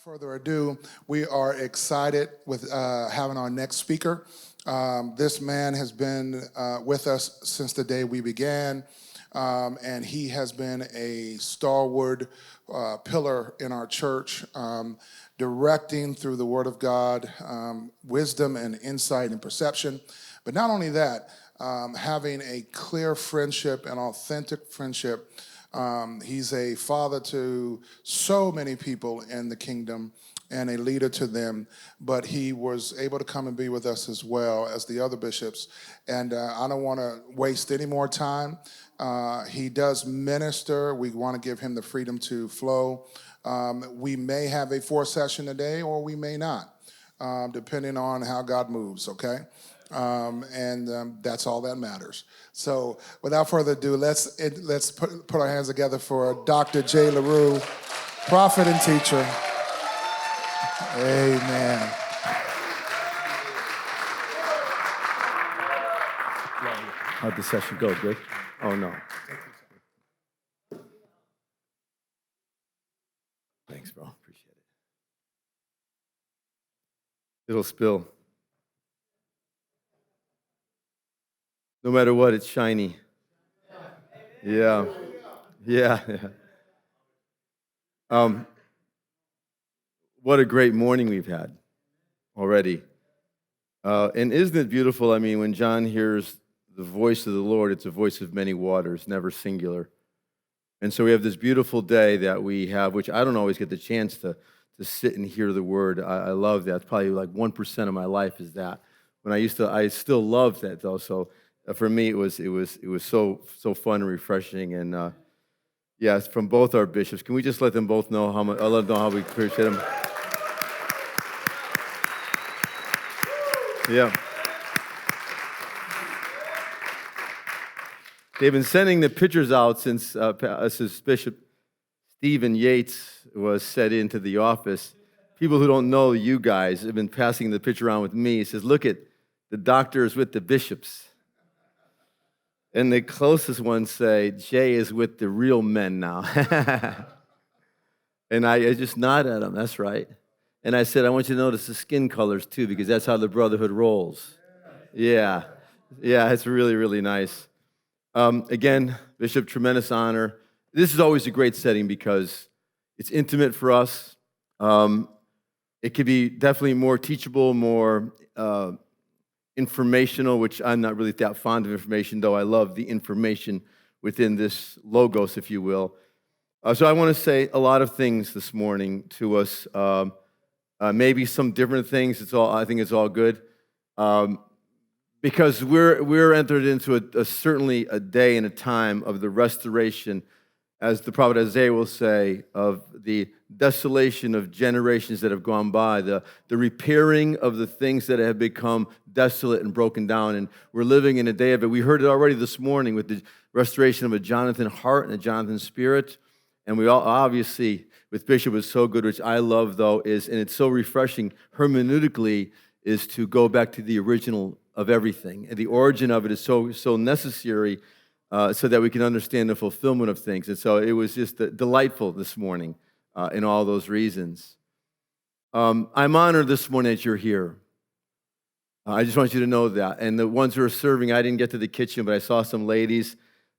further ado, we are excited with having our next speaker. This man has been with us since the day we began, and he has been a stalwart pillar in our church, directing through the Word of God, wisdom and insight and perception. But not only that, having a clear friendship, an authentic friendship. He's a father to so many people in the kingdom and a leader to them, but he was able to come and be with us as well as the other bishops. And I don't want to waste any more time. He does minister. We want to give him the freedom to flow. We may have a 4th session today, or we may not, depending on how God moves, okay? That's all that matters. So without further ado, let's put our hands together for Dr. J. Leroux, prophet and teacher. Amen. How'd the session go? Good? Oh, no. Thanks, bro. Appreciate it. It'll spill. No matter what, it's shiny. Yeah. What a great morning we've had already. And isn't it beautiful? I mean, when John hears the voice of the Lord, it's a voice of many waters, never singular. And so we have this beautiful day that we have, which I don't always get the chance to sit and hear the word. I love that. It's probably like 1% of my life is that. When I still love that though. So for me, it was so fun and refreshing. And yes, from both our bishops. Can we just let them both know how much? I'll let them know how we appreciate them. Yeah. They've been sending the pictures out since Bishop Stephen Yates was set into the office. People who don't know you guys have been passing the picture around with me. He says, look at the doctors with the bishops. And the closest ones say, Jay is with the real men now. And I just nod at him, that's right. And I said, I want you to notice the skin colors too, because that's how the brotherhood rolls. Yeah, it's really, really nice. Again, Bishop, tremendous honor. This is always a great setting because it's intimate for us. It could be definitely more teachable, more informational, which I'm not really that fond of information, though I love the information within this logos, if you will. So I want to say a lot of things this morning to us. Maybe some different things. I think it's all good. Because we're entered into certainly a day and a time of the restoration, as the prophet Isaiah will say, of the desolation of generations that have gone by, the repairing of the things that have become desolate and broken down. And we're living in a day of it. We heard it already this morning with the restoration of a Jonathan heart and a Jonathan spirit. And we all, obviously, with Bishop was so good, which I love, though, and it's so refreshing hermeneutically, is to go back to the original of everything. And the origin of it is so necessary so that we can understand the fulfillment of things. And so it was just delightful this morning in all those reasons. I'm honored this morning that you're here. I just want you to know that. And the ones who are serving, I didn't get to the kitchen, but I saw some ladies.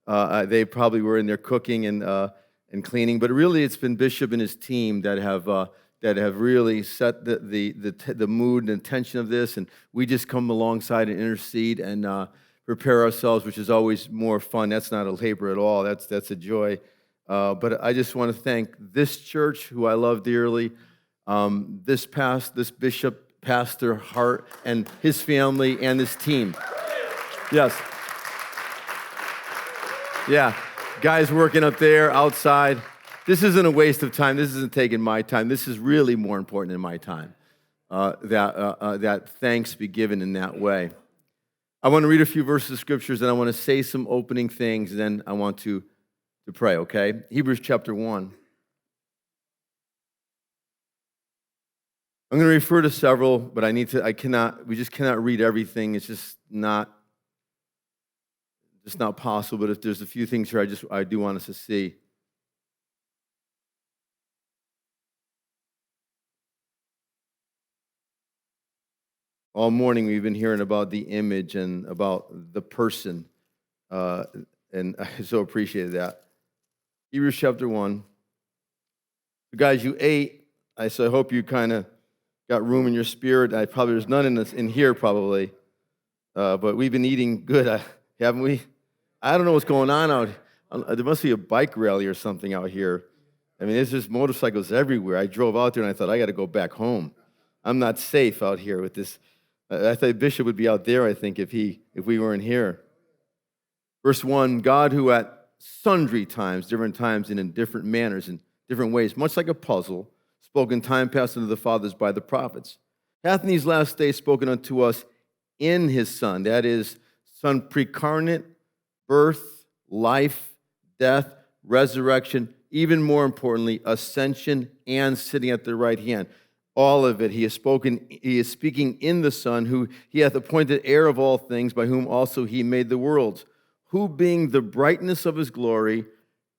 They probably were in there cooking and cleaning. But really, it's been Bishop and his team that have really set the mood and tension of this, and we just come alongside and intercede and prepare ourselves, which is always more fun. That's not a labor at all. That's a joy. But I just want to thank this church, who I love dearly, this bishop, Pastor Hart, and his family and his team. Yes. Yeah. Guys working up there, outside. This isn't a waste of time. This isn't taking my time. This is really more important in my time, that thanks be given in that way. I want to read a few verses of scriptures, and I want to say some opening things, and then I want to pray, okay? Hebrews chapter 1. I'm going to refer to several, but we just cannot read everything. It's just not possible. But if there's a few things here I do want us to see. All morning we've been hearing about the image and about the person, and I so appreciated that. Hebrews chapter 1. Guys, you ate. So I hope you kind of got room in your spirit. There's none in here probably, but we've been eating good, haven't we? I don't know what's going on out. There must be a bike rally or something out here. I mean, there's just motorcycles everywhere. I drove out there and I thought I got to go back home. I'm not safe out here with this. I thought Bishop would be out there, I think, if we weren't here. Verse 1, God who at sundry times, different times and in different manners and different ways, much like a puzzle, spoke in time past unto the fathers by the prophets, hath in these last days spoken unto us in his Son, that is, Son precarnate, birth, life, death, resurrection, even more importantly, ascension and sitting at the right hand. All of it, he is speaking in the Son, who he hath appointed heir of all things, by whom also he made the worlds, who being the brightness of his glory,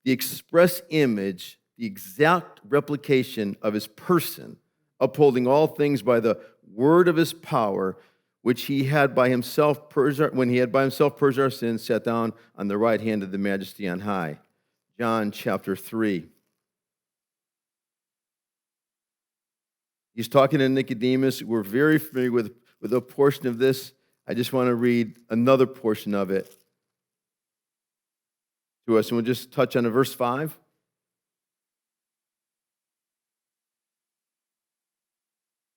the express image, the exact replication of his person, upholding all things by the word of his power, which he had by himself purged our sins, sat down on the right hand of the majesty on high. John chapter 3. He's talking to Nicodemus. We're very familiar with a portion of this. I just want to read another portion of it to us, and we'll just touch on verse 5.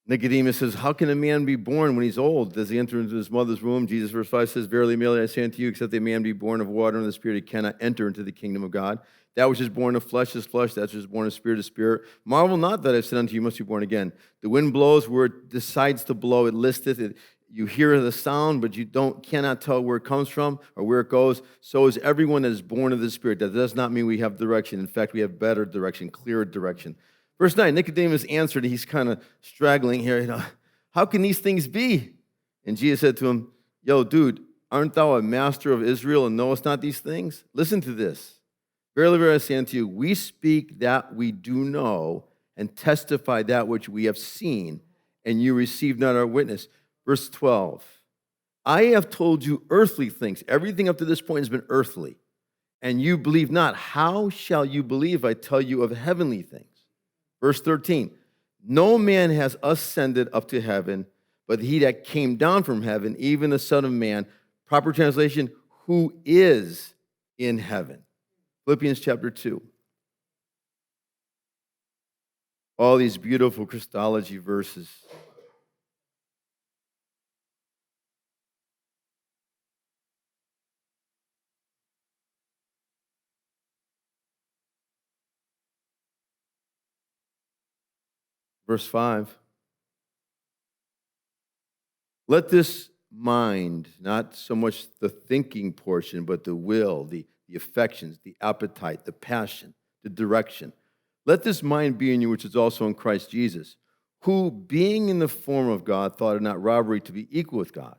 Nicodemus says, how can a man be born when he's old? Does he enter into his mother's womb? Jesus, verse 5 says, verily, verily, I say unto you, except a man be born of water and of the Spirit, he cannot enter into the kingdom of God. That which is born of flesh is flesh, that which is born of spirit is spirit. Marvel not that I said unto you, you must be born again. The wind blows where it decides to blow, it listeth, you hear the sound, but you cannot tell where it comes from or where it goes. So is everyone that is born of the Spirit. That does not mean we have direction. In fact, we have better direction, clearer direction. Verse 9, Nicodemus answered, he's kind of straggling here, how can these things be? And Jesus said to him, yo, dude, aren't thou a master of Israel and knowest not these things? Listen to this. Verily, verily, I say unto you, we speak that we do know and testify that which we have seen, and you receive not our witness. Verse 12, I have told you earthly things. Everything up to this point has been earthly, and you believe not. How shall you believe if I tell you of heavenly things? Verse 13, no man has ascended up to heaven, but he that came down from heaven, even the Son of Man, proper translation, who is in heaven. Philippians chapter 2. All these beautiful Christology verses. Verse 5. Let this mind, not so much the thinking portion, but the will, the affections, the appetite, the passion, the direction. Let this mind be in you, which is also in Christ Jesus, who, being in the form of God, thought it not robbery to be equal with God,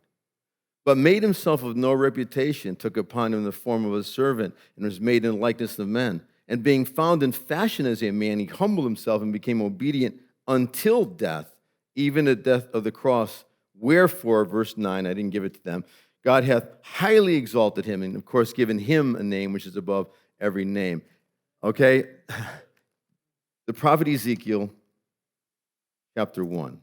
but made himself of no reputation, took upon him the form of a servant, and was made in the likeness of men. And being found in fashion as a man, he humbled himself and became obedient until death, even the death of the cross. Wherefore, verse 9, I didn't give it to them, God hath highly exalted him, and of course given him a name which is above every name. Okay? The prophet Ezekiel, chapter 1.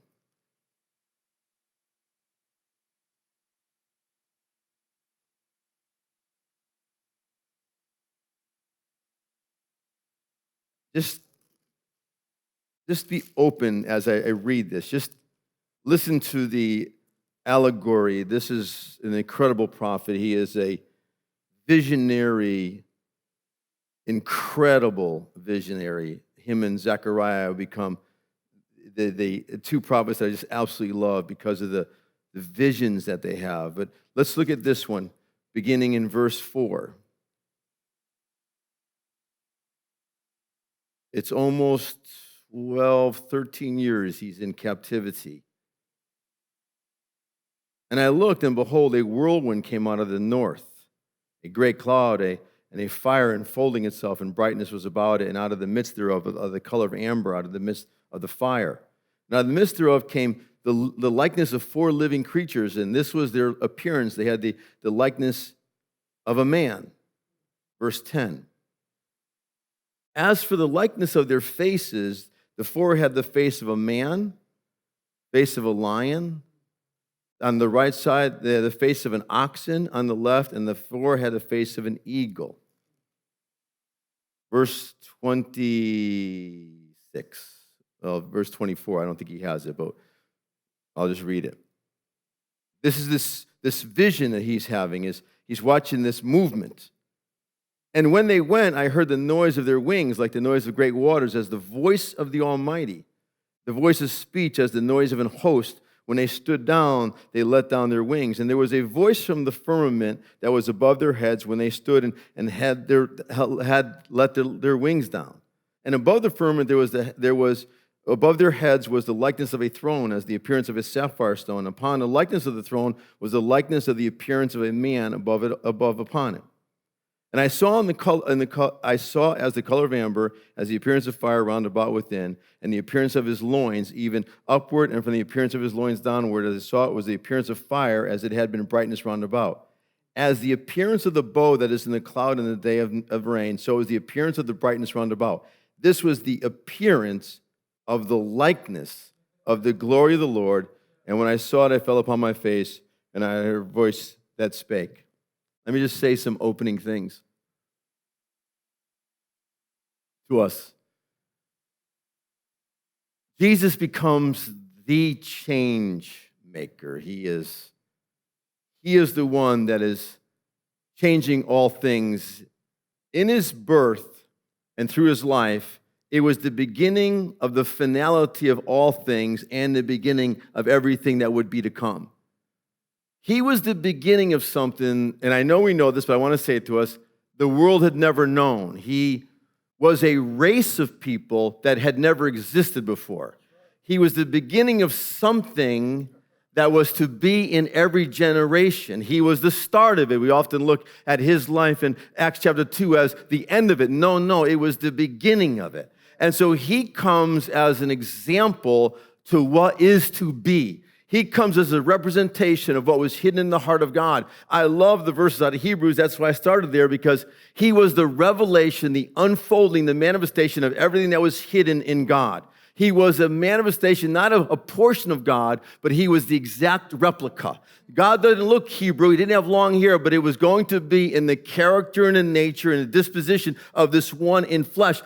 Just be open as I read this. Just listen to the allegory. This is an incredible prophet. He is a visionary, incredible visionary. Him and Zechariah become the two prophets that I just absolutely love because of the visions that they have. But let's look at this one, beginning in verse 4. It's almost 12, 13 years he's in captivity. And I looked, and behold, a whirlwind came out of the north, a great cloud, and a fire enfolding itself, and brightness was about it, and out of the midst thereof, of the color of amber, out of the midst of the fire. And out of the midst thereof came the likeness of 4 living creatures, and this was their appearance. They had the likeness of a man. Verse 10. As for the likeness of their faces, the 4 had the face of a man, face of a lion. On the right side, they had the face of an oxen. On the left, and the 4 had the face of an eagle. Verse 26. Well, verse 24, I don't think he has it, but I'll just read it. This is this vision that he's having. He's watching this movement. And when they went, I heard the noise of their wings like the noise of great waters, as the voice of the Almighty, the voice of speech as the noise of an host. When they stood down, they let down their wings. And there was a voice from the firmament that was above their heads when they stood and had let their wings down. And above the firmament there was above their heads was the likeness of a throne, as the appearance of a sapphire stone. Upon the likeness of the throne was the likeness of the appearance of a man above upon it. And I saw I saw as the color of amber, as the appearance of fire round about within, and the appearance of his loins, even upward, and from the appearance of his loins downward, as I saw it was the appearance of fire, as it had been brightness round about. As the appearance of the bow that is in the cloud in the day of rain, so is the appearance of the brightness round about. This was the appearance of the likeness of the glory of the Lord. And when I saw it, I fell upon my face, and I heard a voice that spake. Let me just say some opening things to us. Jesus becomes the change maker. He is the one that is changing all things. In his birth and through his life, it was the beginning of the finality of all things and the beginning of everything that would be to come. He was the beginning of something, and I know we know this, but I want to say it to us, the world had never known. He was a race of people that had never existed before. He was the beginning of something that was to be in every generation. He was the start of it. We often look at his life in Acts chapter 2 as the end of it. No, it was the beginning of it. And so he comes as an example to what is to be. He comes as a representation of what was hidden in the heart of God. I love the verses out of Hebrews. That's why I started there, because he was the revelation, the unfolding, the manifestation of everything that was hidden in God. He was a manifestation, not of a portion of God, but he was the exact replica. God doesn't look Hebrew. He didn't have long hair, but it was going to be in the character and the nature and the disposition of this one in flesh.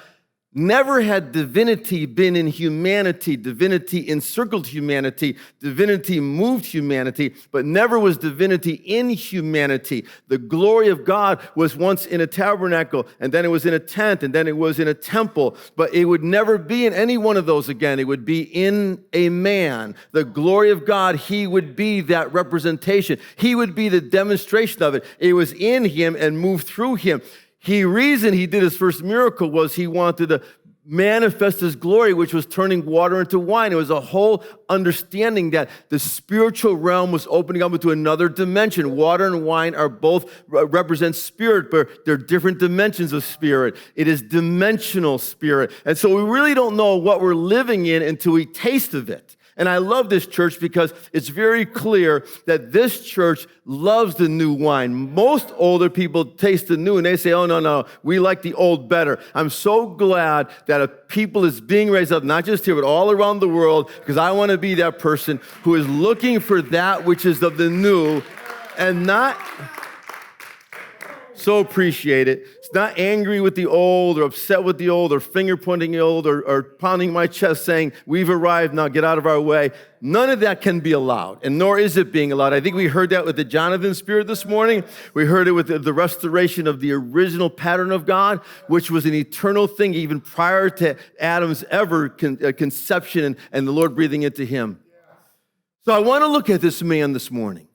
Never had divinity been in humanity. Divinity encircled humanity. Divinity moved humanity, but never was divinity in humanity. The glory of God was once in a tabernacle, and then it was in a tent, and then it was in a temple, but it would never be in any one of those again. It would be in a man. The glory of God, he would be that representation. He would be the demonstration of it. It was in him and moved through him. The reason he did his first miracle was he wanted to manifest his glory, which was turning water into wine. It was a whole understanding that the spiritual realm was opening up into another dimension. Water and wine are both represent spirit, but they're different dimensions of spirit. It is dimensional spirit. And so we really don't know what we're living in until we taste of it. And I love this church because it's very clear that this church loves the new wine. Most older people taste the new and they say, oh, no, we like the old better. I'm so glad that a people is being raised up, not just here, but all around the world, because I want to be that person who is looking for that which is of the new and not... So appreciate it. It's not angry with the old or upset with the old or finger pointing the old or pounding my chest saying, we've arrived, now get out of our way. None of that can be allowed, and nor is it being allowed. I think we heard that with the Jonathan spirit this morning. We heard it with the restoration of the original pattern of God, which was an eternal thing even prior to Adam's ever conception and the Lord breathing into him. So I want to look at this man this morning.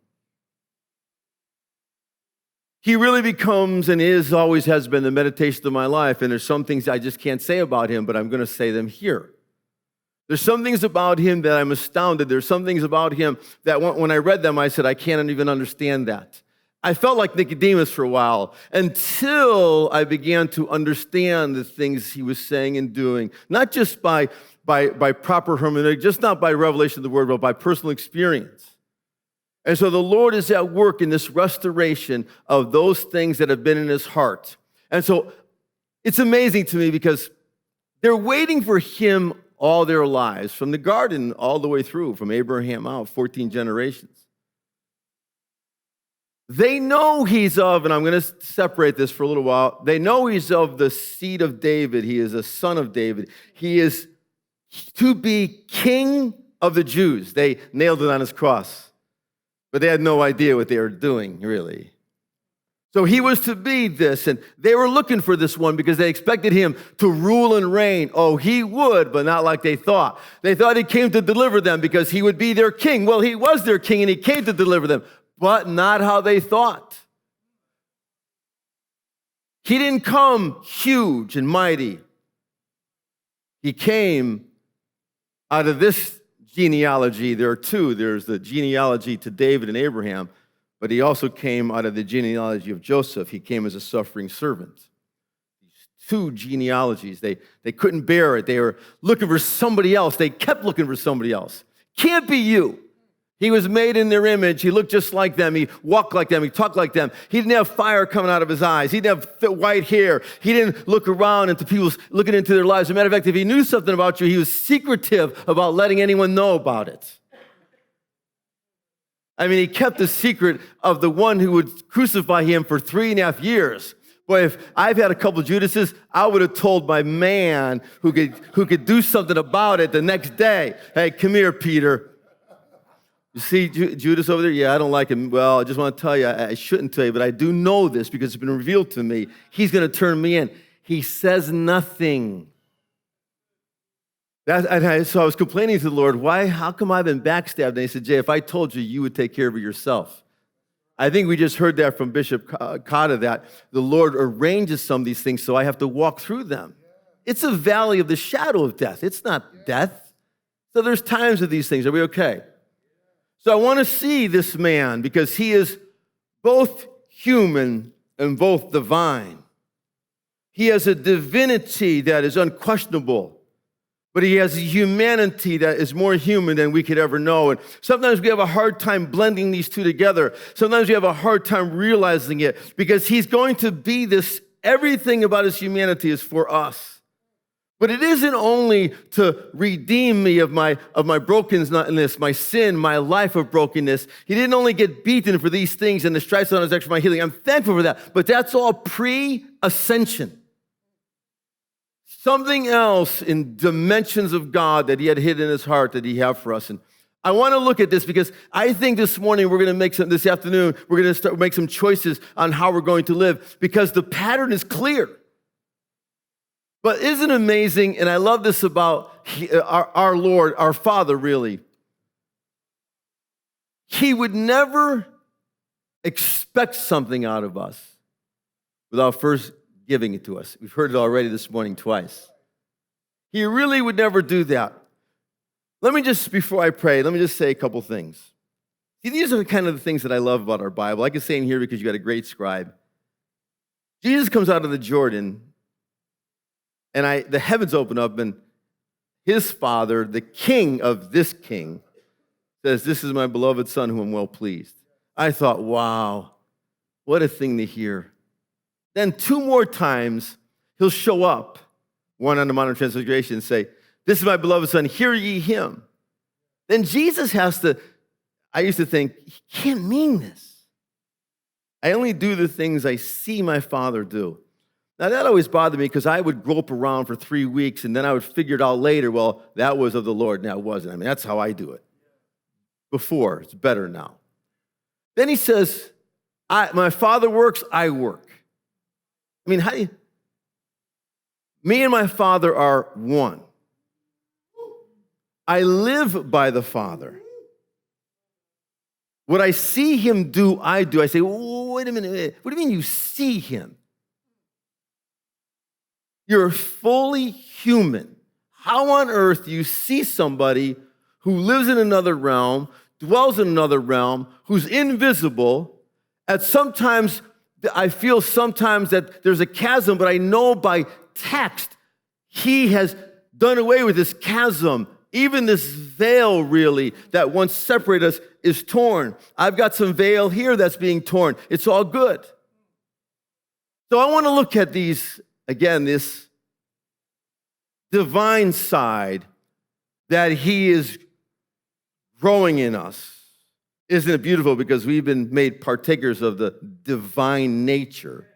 He really becomes and always has been the meditation of my life. And there's some things I just can't say about him, but I'm going to say them here. There's some things about him that I'm astounded. There's some things about him that when I read them, I said, I can't even understand that. I felt like Nicodemus for a while until I began to understand the things he was saying and doing, not just by proper hermeneutic, just not by revelation of the word, but by personal experience. And so the Lord is at work in this restoration of those things that have been in his heart. And so it's amazing to me because they're waiting for him all their lives, from the garden all the way through, from Abraham out, 14 generations. They know he's of, and I'm going to separate this for a little while, they know he's of the seed of David. He is a son of David. He is to be king of the Jews. They nailed it on his cross, but they had no idea what they were doing, really. So he was to be this, and they were looking for this one because they expected him to rule and reign. Oh, he would, but not like they thought. They thought he came to deliver them because he would be their king. Well, he was their king, and he came to deliver them, but not how they thought. He didn't come huge and mighty. He came out of this genealogy. There are two. There's the genealogy to David and Abraham, but he also came out of the genealogy of Joseph. He came as a suffering servant. These two genealogies, they couldn't bear it. They were looking for somebody else. They kept looking for somebody else. Can't be you. He was made in their image. He looked just like them. He walked like them. He talked like them. He didn't have fire coming out of his eyes. He didn't have white hair. He didn't look around into people looking into their lives. As a matter of fact, if he knew something about you, he was secretive about letting anyone know about it. I mean, he kept the secret of the one who would crucify him for 3.5 years. Boy, if I've had a couple of Judases, I would have told my man who could do something about it the next day, hey, come here, Peter. You see Judas over there? Yeah, I don't like him. Well, I just want to tell you, I shouldn't tell you, but I do know this because it's been revealed to me. He's going to turn me in. He says nothing. So I was complaining to the Lord, how come I've been backstabbed? And he said, Jay, if I told you, you would take care of it yourself. I think we just heard that from Bishop Cotta, that the Lord arranges some of these things so I have to walk through them. It's a valley of the shadow of death. It's not death. So there's times of these things. Are we okay? So I want to see this man because he is both human and both divine. He has a divinity that is unquestionable, but he has a humanity that is more human than we could ever know. And sometimes we have a hard time blending these two together. Sometimes we have a hard time realizing it because he's going to be this, everything about his humanity is for us. But it isn't only to redeem me of my brokenness, my sin, my life of brokenness. He didn't only get beaten for these things and the stripes on his back for my healing. I'm thankful for that. But that's all pre-ascension. Something else in dimensions of God that he had hid in his heart that he had for us. And I want to look at this because I think this morning this afternoon, we're going to make some choices on how we're going to live because the pattern is clear. But isn't it amazing, and I love this about our Lord, our Father, really. He would never expect something out of us without first giving it to us. We've heard it already this morning twice. He really would never do that. Before I pray, let me just say a couple things. See, these are kind of the things that I love about our Bible. I can say in here because you got a great scribe. Jesus comes out of the Jordan, and the heavens open up, and his father, the king of this king, says, "This is my beloved son whom I'm well pleased." I thought, wow, what a thing to hear. Then 2 more times, he'll show up, one on the Mount of Transfiguration, and say, "This is my beloved son, hear ye him." Then Jesus I used to think, he can't mean this. I only do the things I see my father do. Now, that always bothered me because I would grope around for 3 weeks, and then I would figure it out later, well, that was of the Lord. Now, it wasn't. I mean, that's how I do it. Before, it's better now. Then he says, my Father works, I work. I mean, me and my Father are one. I live by the Father. What I see him do, I do. I say, wait a minute, what do you mean you see him? You're fully human. How on earth do you see somebody who lives in another realm, dwells in another realm, who's invisible, I feel sometimes that there's a chasm, but I know by text, he has done away with this chasm. Even this veil, really, that once separated us is torn. I've got some veil here that's being torn. It's all good. So I want to look at these, again, this divine side that he is growing in us. Isn't it beautiful? Because we've been made partakers of the divine nature.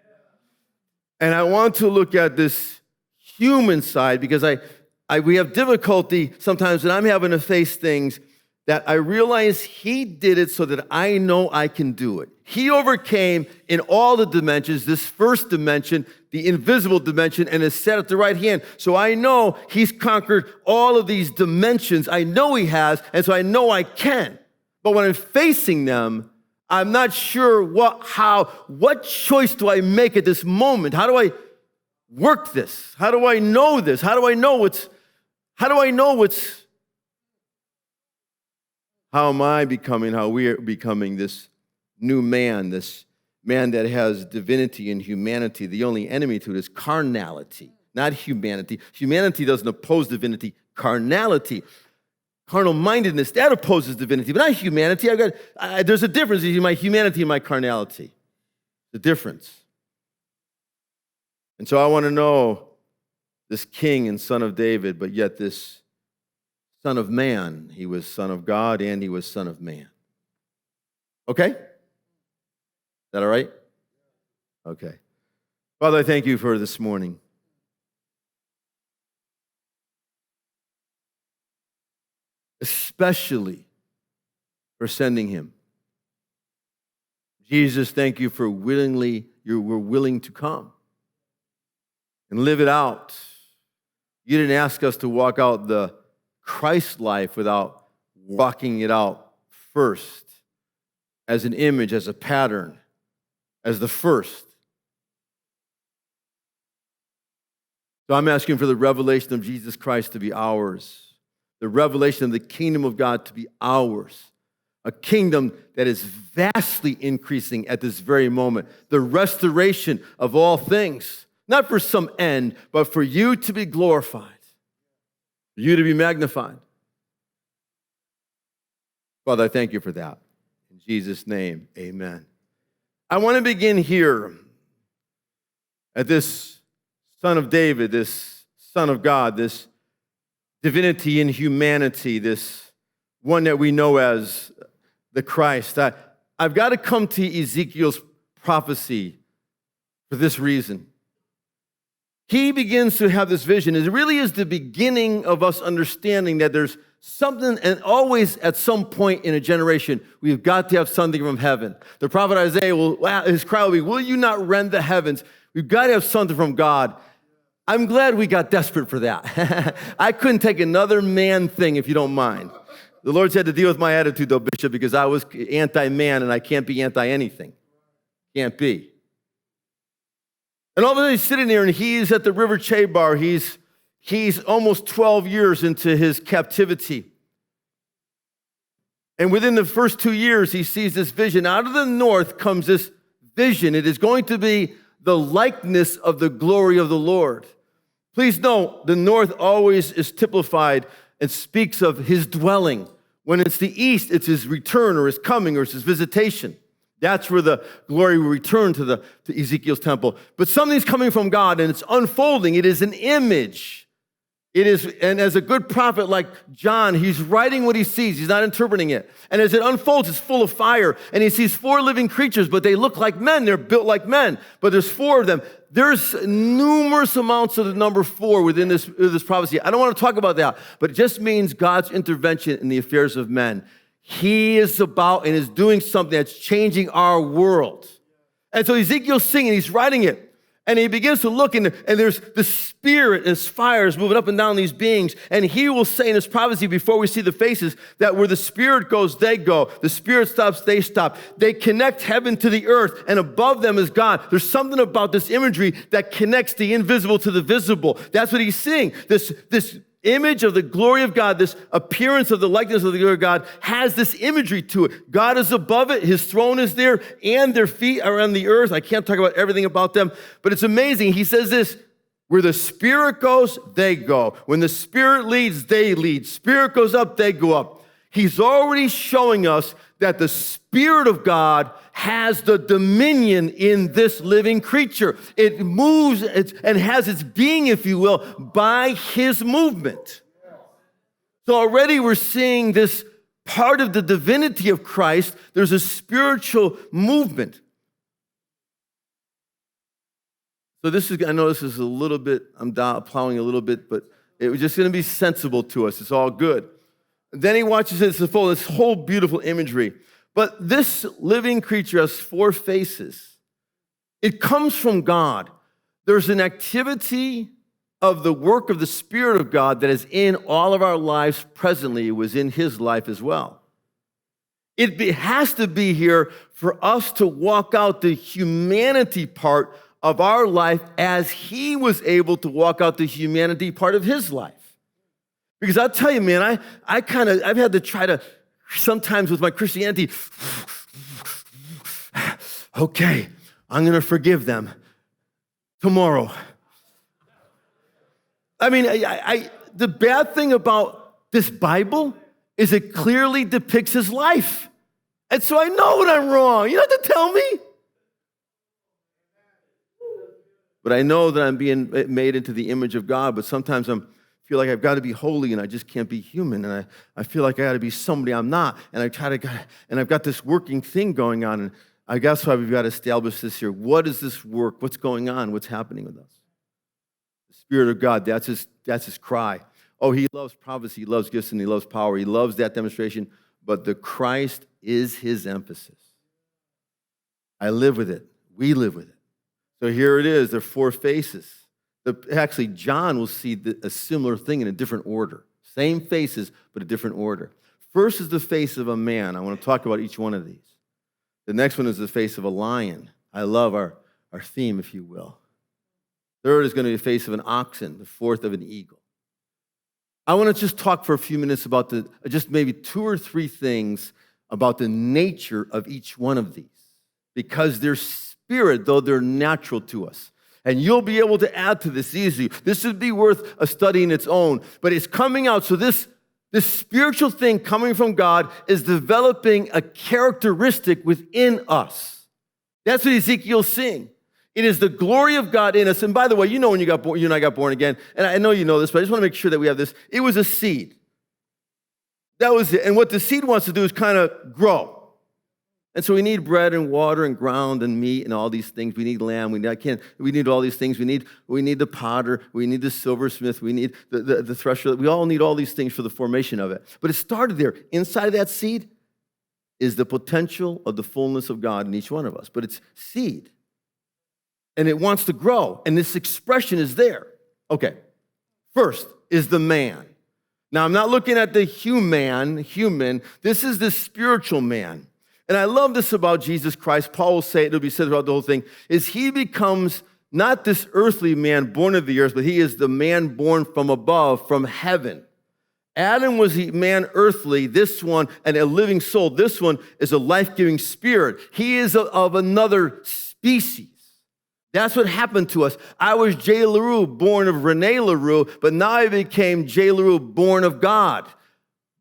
And I want to look at this human side because we have difficulty sometimes when I'm having to face things that I realize he did it so that I know I can do it. He overcame in all the dimensions, this first dimension, the invisible dimension, and is set at the right hand. So I know he's conquered all of these dimensions. I know he has, and so I know I can. But when I'm facing them, I'm not sure what choice do I make at this moment? How do I work this? How do I know this? How we are becoming this new man, this man that has divinity and humanity. The only enemy to it is carnality, not humanity. Humanity doesn't oppose divinity. Carnality, carnal-mindedness, that opposes divinity, but not humanity. There's a difference between my humanity and my carnality. The difference. And so I want to know this king and son of David, but yet this son of man. He was son of God and he was son of man. Okay? Is that all right? Okay. Father, I thank you for this morning. Especially for sending him. Jesus, thank you for you were willing to come and live it out. You didn't ask us to walk out the Christ life without walking it out first as an image, as a pattern, as the first. So I'm asking for the revelation of Jesus Christ to be ours. The revelation of the kingdom of God to be ours. A kingdom that is vastly increasing at this very moment. The restoration of all things. Not for some end, but for you to be glorified. For you to be magnified. Father, I thank you for that. In Jesus' name, amen. I want to begin here at this Son of David, this Son of God, this divinity and humanity, this one that we know as the Christ. I've got to come to Ezekiel's prophecy for this reason. He begins to have this vision. It really is the beginning of us understanding that there's something, and always at some point in a generation, we've got to have something from heaven. The prophet Isaiah, his cry will be, will you not rend the heavens? We've got to have something from God. I'm glad we got desperate for that. I couldn't take another man thing, if you don't mind. The Lord's had to deal with my attitude, though, Bishop, because I was anti-man, and I can't be anti-anything. Can't be. And all of a sudden, he's sitting there, and he's at the river Chebar. He's almost 12 years into his captivity. And within the first 2 years, he sees this vision. Out of the north comes this vision. It is going to be the likeness of the glory of the Lord. Please note, the north always is typified and speaks of his dwelling. When it's the east, it's his return or his coming or it's his visitation. That's where the glory will return to Ezekiel's temple. But something's coming from God and it's unfolding. It is an image. It is, and as a good prophet like John, he's writing what he sees. He's not interpreting it. And as it unfolds, it's full of fire. And he sees 4 living creatures, but they look like men. They're built like men. But there's 4 of them. There's numerous amounts of the number 4 within this prophecy. I don't want to talk about that, but it just means God's intervention in the affairs of men. He is about and is doing something that's changing our world. And so Ezekiel's singing, he's writing it. And he begins to look, and there's the spirit, as fire is moving up and down these beings. And he will say in his prophecy, before we see the faces, that where the spirit goes, they go. The spirit stops, they stop. They connect heaven to the earth, and above them is God. There's something about this imagery that connects the invisible to the visible. That's what he's seeing. This image of the glory of God, this appearance of the likeness of the glory of God, has this imagery to it. God is above it, his throne is there, and their feet are on the earth. I can't talk about everything about them, but it's amazing. He says this, where the Spirit goes, they go. When the Spirit leads, they lead. Spirit goes up, they go up. He's already showing us that the Spirit of God has the dominion in this living creature. It moves and has its being, if you will, by his movement. So already we're seeing this part of the divinity of Christ. There's a spiritual movement. So I know this is a little bit, I'm plowing a little bit, but it was just going to be sensible to us. It's all good. Then he watches this whole beautiful imagery. But this living creature has 4 faces. It comes from God. There's an activity of the work of the Spirit of God that is in all of our lives presently. It was in his life as well. It has to be here for us to walk out the humanity part of our life as he was able to walk out the humanity part of his life. Because I'll tell you, man, I've had to try to, sometimes with my Christianity, okay, I'm going to forgive them tomorrow. I mean, the bad thing about this Bible is it clearly depicts his life. And so I know when I'm wrong. You don't have to tell me. But I know that I'm being made into the image of God, but sometimes I feel like I've got to be holy and I just can't be human. And I feel like I got to be somebody I'm not. And I've got this working thing going on. And I guess why we've got to establish this here. What is this work? What's going on? What's happening with us? The Spirit of God, that's his cry. Oh, he loves prophecy, he loves gifts, and he loves power. He loves that demonstration. But the Christ is his emphasis. I live with it. We live with it. So here it is. There are 4 faces. Actually, John will see a similar thing in a different order. Same faces, but a different order. First is the face of a man. I want to talk about each one of these. The next one is the face of a lion. I love our theme, if you will. Third is going to be the face of an oxen. The fourth of an eagle. I want to just talk for a few minutes about just maybe 2 or 3 things about the nature of each one of these. Because they're spirit, though they're natural to us. And you'll be able to add to this easily. This would be worth a study in its own. But it's coming out. So this spiritual thing coming from God is developing a characteristic within us. That's what Ezekiel's seeing. It is the glory of God in us. And by the way, you know when you and I got born again, and I know you know this, but I just want to make sure that we have this. It was a seed. That was it. And what the seed wants to do is kind of grow. And so we need bread and water and ground and meat and all these things. We need lamb. We need all these things. We need the potter. We need the silversmith. We need the thresher. We all need all these things for the formation of it. But it started there. Inside of that seed is the potential of the fullness of God in each one of us. But it's seed. And it wants to grow. And this expression is there. Okay. First is the man. Now, I'm not looking at the human. This is the spiritual man. And I love this about Jesus Christ. Paul will say, it'll be said throughout the whole thing, is he becomes not this earthly man born of the earth, but he is the man born from above, from heaven. Adam was the man earthly, this one, and a living soul. This one is a life-giving spirit. He is of another species. That's what happened to us. I was J. Leroux, born of Renee Leroux, but now I became J. Leroux, born of God,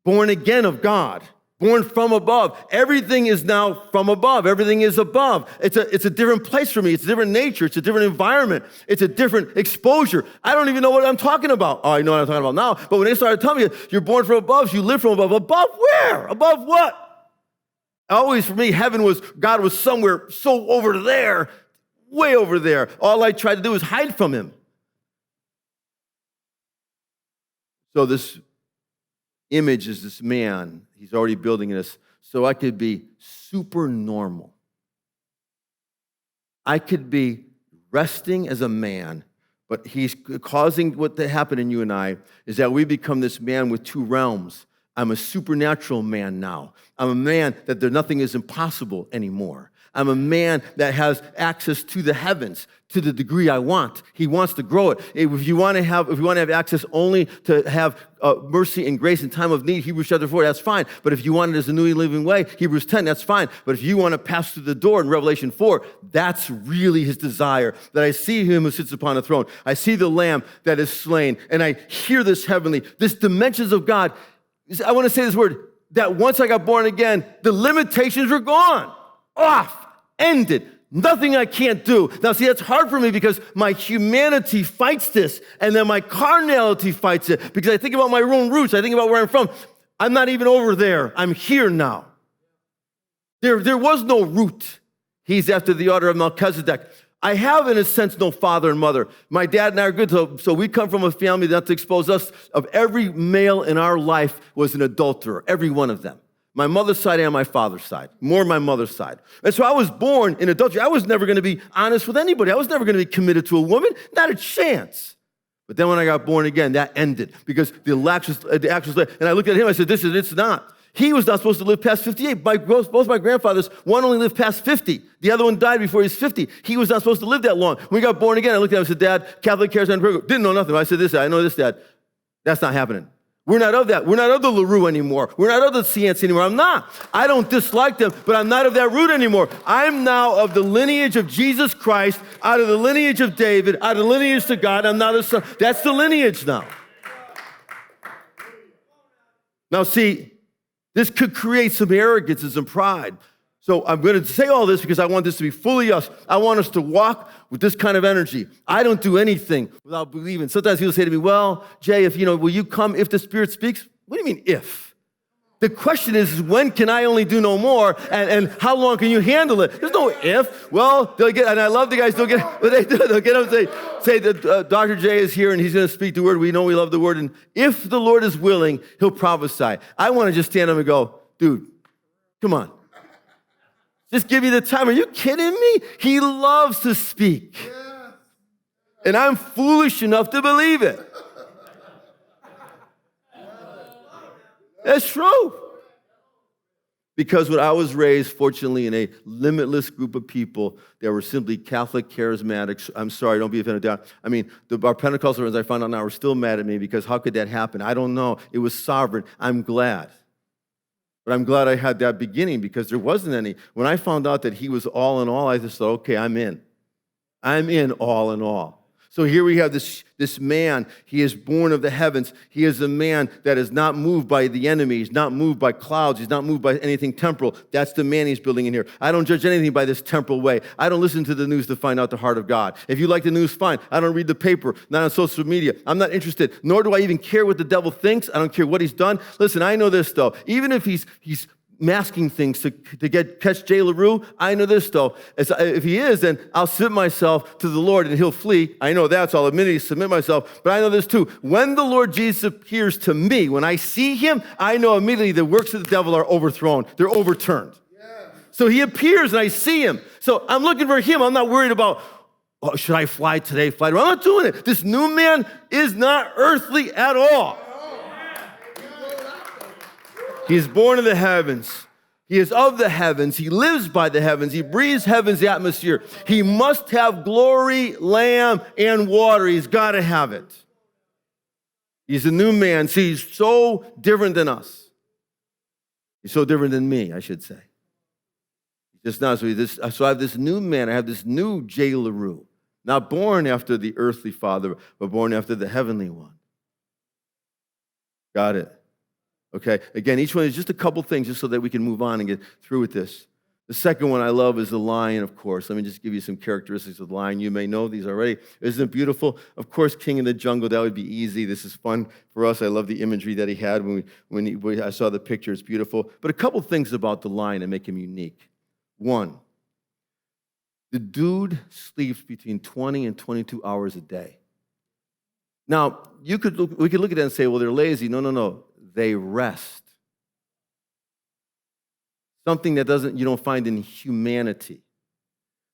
born again of God. Born from above. Everything is now from above. Everything is above. It's a different place for me. It's a different nature. It's a different environment. It's a different exposure. I don't even know what I'm talking about. Oh, I know what I'm talking about now. But when they started telling me, you're born from above, so you live from above. Above where? Above what? Always for me, God was somewhere so over there, way over there. All I tried to do was hide from him. So this image is this man. He's already building this. So I could be super normal. I could be resting as a man, but he's causing what to happen in you and I is that we become this man with 2 realms. I'm a supernatural man now. I'm a man that nothing is impossible anymore. I'm a man that has access to the heavens to the degree I want. He wants to grow it. If you want to have access only to have mercy and grace in time of need, Hebrews chapter 4, that's fine. But if you want it as a new and living way, Hebrews 10, that's fine. But if you want to pass through the door in Revelation 4, that's really his desire, that I see him who sits upon the throne. I see the Lamb that is slain, and I hear this dimensions of God. I want to say this word, that once I got born again, the limitations were gone, off, ended. Nothing I can't do. Now, see, that's hard for me because my humanity fights this, and then my carnality fights it because I think about my own roots. I think about where I'm from. I'm not even over there. I'm here now. There was no root. He's after the order of Melchizedek. I have, in a sense, no father and mother. My dad and I are good, so we come from a family that, to expose us, of every male in our life was an adulterer, every one of them. My mother's side and my father's side, more my mother's side. And so I was born in adultery. I was never going to be honest with anybody. I was never going to be committed to a woman, not a chance. But then when I got born again, that ended because the act was, and I looked at him, I said, it's not. He was not supposed to live past 58. Both my grandfathers, one only lived past 50. The other one died before he was 50. He was not supposed to live that long. When we got born again, I looked at him and said, Dad, Catholic cares on Virgo. Didn't know nothing. I said, I know this, Dad. That's not happening. We're not of that. We're not of the Leroux anymore. We're not of the Cience anymore. I'm not. I don't dislike them, but I'm not of that root anymore. I'm now of the lineage of Jesus Christ, out of the lineage of David, out of the lineage to God. I'm not a son. That's the lineage now. Now, see, this could create some arrogance and some pride. So I'm going to say all this because I want this to be fully us. I want us to walk with this kind of energy. I don't do anything without believing. Sometimes people say to me, well, Jay, will you come if the Spirit speaks? What do you mean if? The question is when can I only do no more, and how long can you handle it? There's no if. Well, they'll get, and I love the guys, they'll get up and say that Dr. Jay is here and he's going to speak the word. We know we love the word, and if the Lord is willing, he'll prophesy. I want to just stand up and go, dude, come on. Just give me the time. Are you kidding me? He loves to speak. And I'm foolish enough to believe it. That's true. Because when I was raised, fortunately, in a limitless group of people that were simply Catholic charismatics, I'm sorry, don't be offended. I mean, our Pentecostal friends I found out now are still mad at me because how could that happen? I don't know. It was sovereign. I'm glad. But I'm glad I had that beginning because there wasn't any. When I found out that he was all in all, I just thought, okay, I'm in. I'm in all in all. So here we have this man. He is born of the heavens. He is a man that is not moved by the enemy. He's not moved by clouds. He's not moved by anything temporal. That's the man he's building in here. I don't judge anything by this temporal way. I don't listen to the news to find out the heart of God. If you like the news, fine. I don't read the paper, not on social media. I'm not interested, nor do I even care what the devil thinks. I don't care what he's done. Listen, I know this, though. Even if he's masking things to catch Jay Leroux, I know this, though. If he is, then I'll submit myself to the Lord and he'll flee. I know that, so I'll immediately submit myself. But I know this, too. When the Lord Jesus appears to me, when I see him, I know immediately the works of the devil are overthrown. They're overturned. Yeah. So he appears and I see him. So I'm looking for him. I'm not worried about, should I fly today, fly tomorrow? I'm not doing it. This new man is not earthly at all. He is born of the heavens. He is of the heavens. He lives by the heavens. He breathes heaven's atmosphere. He must have glory, lamb, and water. He's got to have it. He's a new man. See, he's so different than us. He's so different than me, I should say. Just not. So I have this new man. I have this new Jay Leroux. Not born after the earthly father, but born after the heavenly one. Got it. Okay, again, each one is just a couple things just so that we can move on and get through with this. The second one I love is the lion, of course. Let me just give you some characteristics of the lion. You may know these already. Isn't it beautiful? Of course, king of the jungle, that would be easy. This is fun for us. I love the imagery that he had when I saw the picture. It's beautiful. But a couple things about the lion that make him unique. One, the dude sleeps between 20 and 22 hours a day. Now, we could look at that and say, well, they're lazy. No. They rest. Something that you don't find in humanity.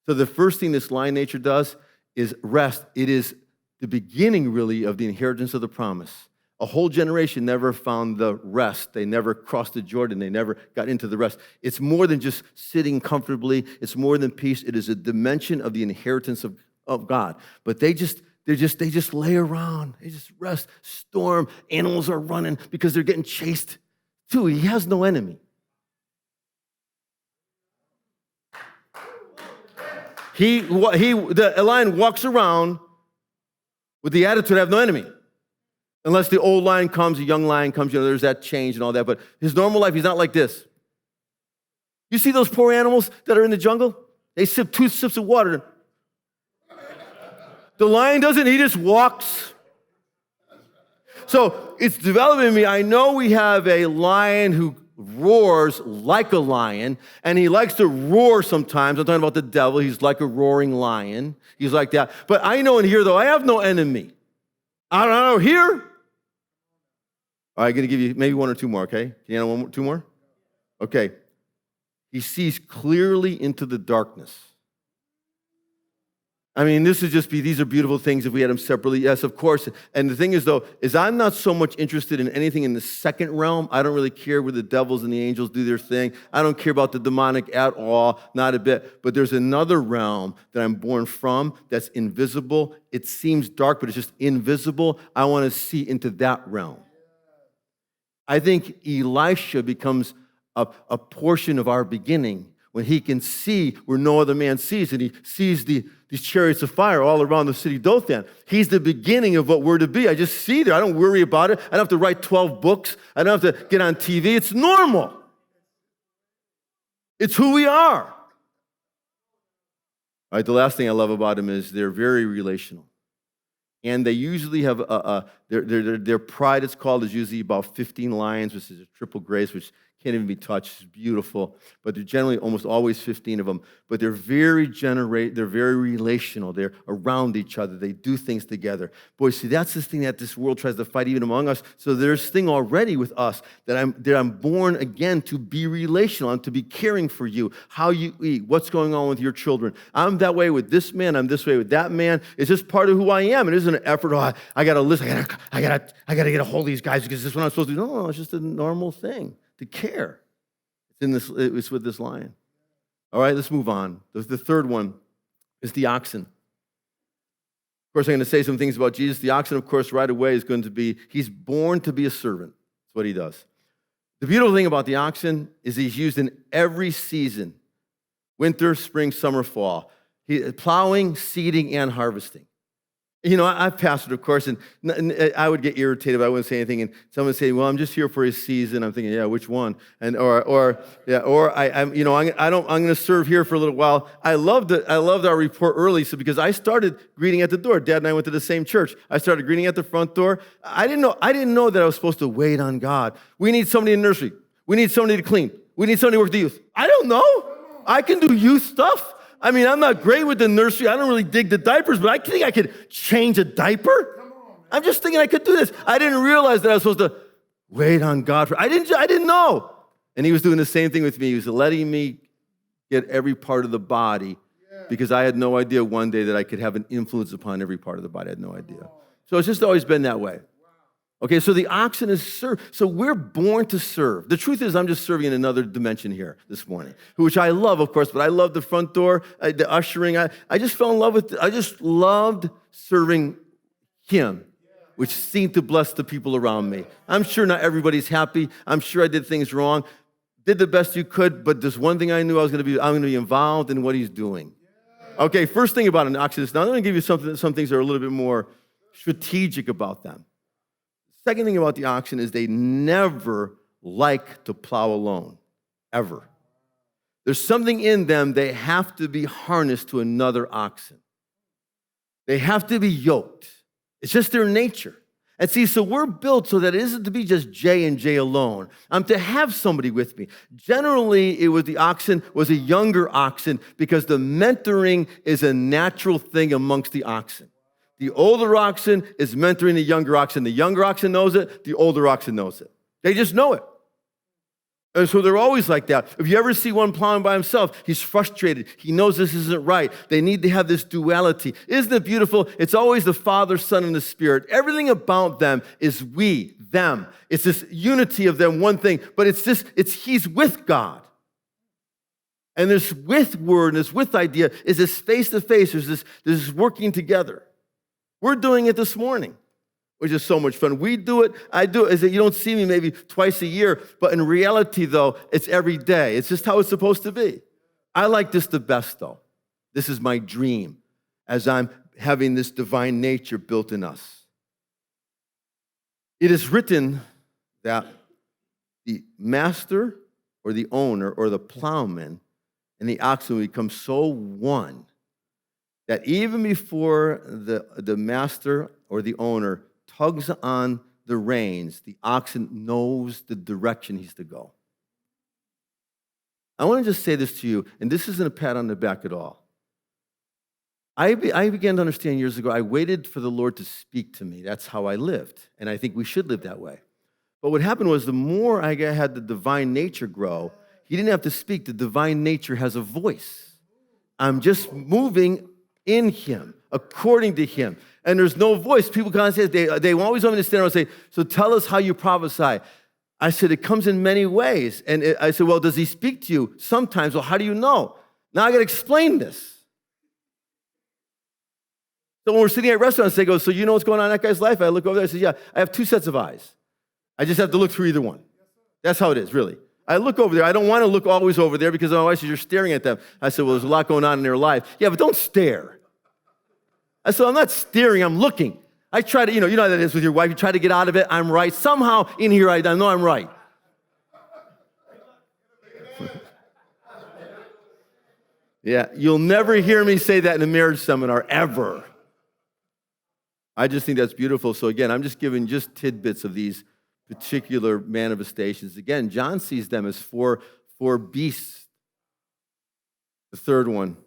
So the first thing this lion nature does is rest. It is the beginning, really, of the inheritance of the promise. A whole generation never found the rest. They never crossed the Jordan. They never got into the rest. It's more than just sitting comfortably. It's more than peace. It is a dimension of the inheritance of God. But they just lay around. They just rest. Storm. Animals are running because they're getting chased too. He has no enemy. The lion walks around with the attitude, I have no enemy. Unless the old lion comes, a young lion comes, there's that change and all that. But his normal life, he's not like this. You see those poor animals that are in the jungle? They sip 2 sips of water. The lion doesn't, he just walks. So it's developing in me. I know we have a lion who roars like a lion, and he likes to roar sometimes. I'm talking about the devil. He's like a roaring lion. He's like that. But I know in here, though, I have no enemy. I don't know, here. All right, I'm going to give you maybe 1 or 2 more, okay? Can you handle 2 more? Okay. He sees clearly into the darkness. I mean, these are beautiful things if we had them separately. Yes, of course. And the thing is, though, is I'm not so much interested in anything in the second realm. I don't really care where the devils and the angels do their thing. I don't care about the demonic at all, not a bit. But there's another realm that I'm born from that's invisible. It seems dark, but it's just invisible. I want to see into that realm. I think Elisha becomes a portion of our beginning when he can see where no other man sees, and he sees these chariots of fire all around the city Dothan. He's the beginning of what we're to be. I just see there. I don't worry about it. I don't have to write 12 books. I don't have to get on TV. It's normal. It's who we are. All right, the last thing I love about him is they're very relational. And they usually have their pride, it's called, is usually about 15 lions, which is a triple grace, which can't even be touched. It's beautiful. But they're generally almost always 15 of them. But they're very relational. They're around each other. They do things together. Boy, see, that's this thing that this world tries to fight even among us. So there's this thing already with us that I'm born again to be relational and to be caring for you, how you eat, what's going on with your children. I'm that way with this man. I'm this way with that man. It's just part of who I am. It isn't an effort. Oh, I got to listen. I got to get a hold of these guys because this is what I'm supposed to do. No, it's just a normal thing. To care. It's with this lion. All right, let's move on. The third one is the oxen. Of course, I'm going to say some things about Jesus. The oxen, of course, right away is going to be, he's born to be a servant. That's what he does. The beautiful thing about the oxen is he's used in every season. Winter, spring, summer, fall. Plowing, seeding, and harvesting. You know, I've pastored, of course, and I would get irritated if I wouldn't say anything, and someone would say, "Well, I'm just here for a season." I'm thinking, "Yeah, which one?" And I'm going to serve here for a little while. I loved our report early, so because I started greeting at the door. Dad and I went to the same church. I started greeting at the front door. I didn't know that I was supposed to wait on God. We need somebody in nursery. We need somebody to clean. We need somebody to work with the youth. I don't know. I can do youth stuff. I mean, I'm not great with the nursery. I don't really dig the diapers, but I think I could change a diaper. I'm just thinking I could do this. I didn't realize that I was supposed to wait on God. I didn't know. And he was doing the same thing with me. He was letting me get every part of the body because I had no idea one day that I could have an influence upon every part of the body. I had no idea. So it's just always been that way. Okay, so the oxen is served. So we're born to serve. The truth is I'm just serving in another dimension here this morning, which I love, of course, but I love the front door, the ushering. I just fell in love with it. I just loved serving him, which seemed to bless the people around me. I'm sure not everybody's happy. I'm sure I did things wrong. Did the best you could, but there's one thing I knew I'm going to be involved in what he's doing. Okay, first thing about an oxen is, now I'm going to give you some things that are a little bit more strategic about them. Second thing about the oxen is they never like to plow alone, ever. There's something in them, they have to be harnessed to another oxen. They have to be yoked. It's just their nature. And see, so we're built so that it isn't to be just J and J alone. I'm to have somebody with me. Generally, the oxen was a younger oxen because the mentoring is a natural thing amongst the oxen. The older oxen is mentoring the younger oxen. The younger oxen knows it. The older oxen knows it. They just know it. And so they're always like that. If you ever see one plowing by himself, he's frustrated. He knows this isn't right. They need to have this duality. Isn't it beautiful? It's always the Father, Son, and the Spirit. Everything about them is we, them. It's this unity of them, one thing. But he's with God. And this with word and this with idea is this face-to-face. There's this working together. We're doing it this morning, which is so much fun. We do it, I do it. You don't see me maybe twice a year, but in reality, though, it's every day. It's just how it's supposed to be. I like this the best, though. This is my dream as I'm having this divine nature built in us. It is written that the master or the owner or the plowman and the oxen will become so one that even before the master or the owner tugs on the reins, the oxen knows the direction he's to go. I want to just say this to you, and this isn't a pat on the back at all. I began to understand years ago, I waited for the Lord to speak to me. That's how I lived, and I think we should live that way. But what happened was the more I had the divine nature grow, he didn't have to speak. The divine nature has a voice. I'm just moving in him, according to him. And there's no voice. People kind of say, they always want me to stand around and say, so tell us how you prophesy. I said, it comes in many ways. And I said, well, does he speak to you? Sometimes. Well, how do you know? Now I got to explain this. So when we're sitting at restaurants, they go, so you know what's going on in that guy's life? I look over there, I say, yeah, I have two sets of eyes. I just have to look through either one. That's how it is, really. I look over there. I don't want to look always over there because my wife says, you're staring at them. I said, well, there's a lot going on in their life. Yeah, but don't stare. I said, I'm not staring, I'm looking. I try to, you know how that is with your wife. You try to get out of it. I'm right. Somehow in here, I know I'm right. Yeah, you'll never hear me say that in a marriage seminar, ever. I just think that's beautiful. So again, I'm just giving just tidbits of these particular manifestations. Again, John sees them as four beasts. The third one,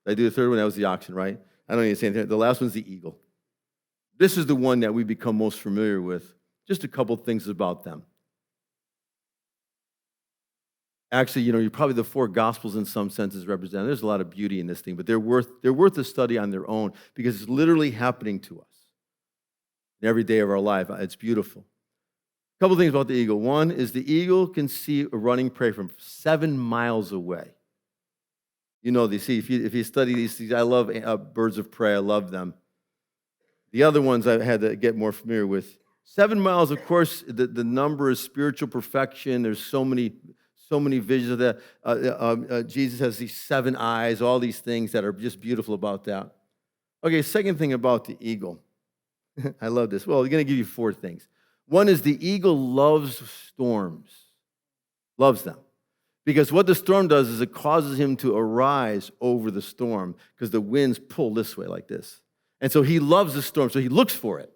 did I do the third one? That was the oxen, right? I don't need to say anything. The last one's the eagle. This is the one that we become most familiar with. Just a couple things about them. Actually, you're probably the four gospels in some senses represented. There's a lot of beauty in this thing, but they're worth a study on their own because it's literally happening to us in every day of our life. It's beautiful. A couple things about the eagle. One is the eagle can see a running prey from 7 miles away. If you study these, I love birds of prey. I love them. The other ones I had to get more familiar with. 7 miles, of course, the number is spiritual perfection. There's so many visions of that. Jesus has these 7 eyes, all these things that are just beautiful about that. Okay, second thing about the eagle. I love this. Well, we're going to give you 4 things. One is the eagle loves storms, loves them. Because what the storm does is it causes him to arise over the storm because the winds pull this way like this. And so he loves the storm, so he looks for it.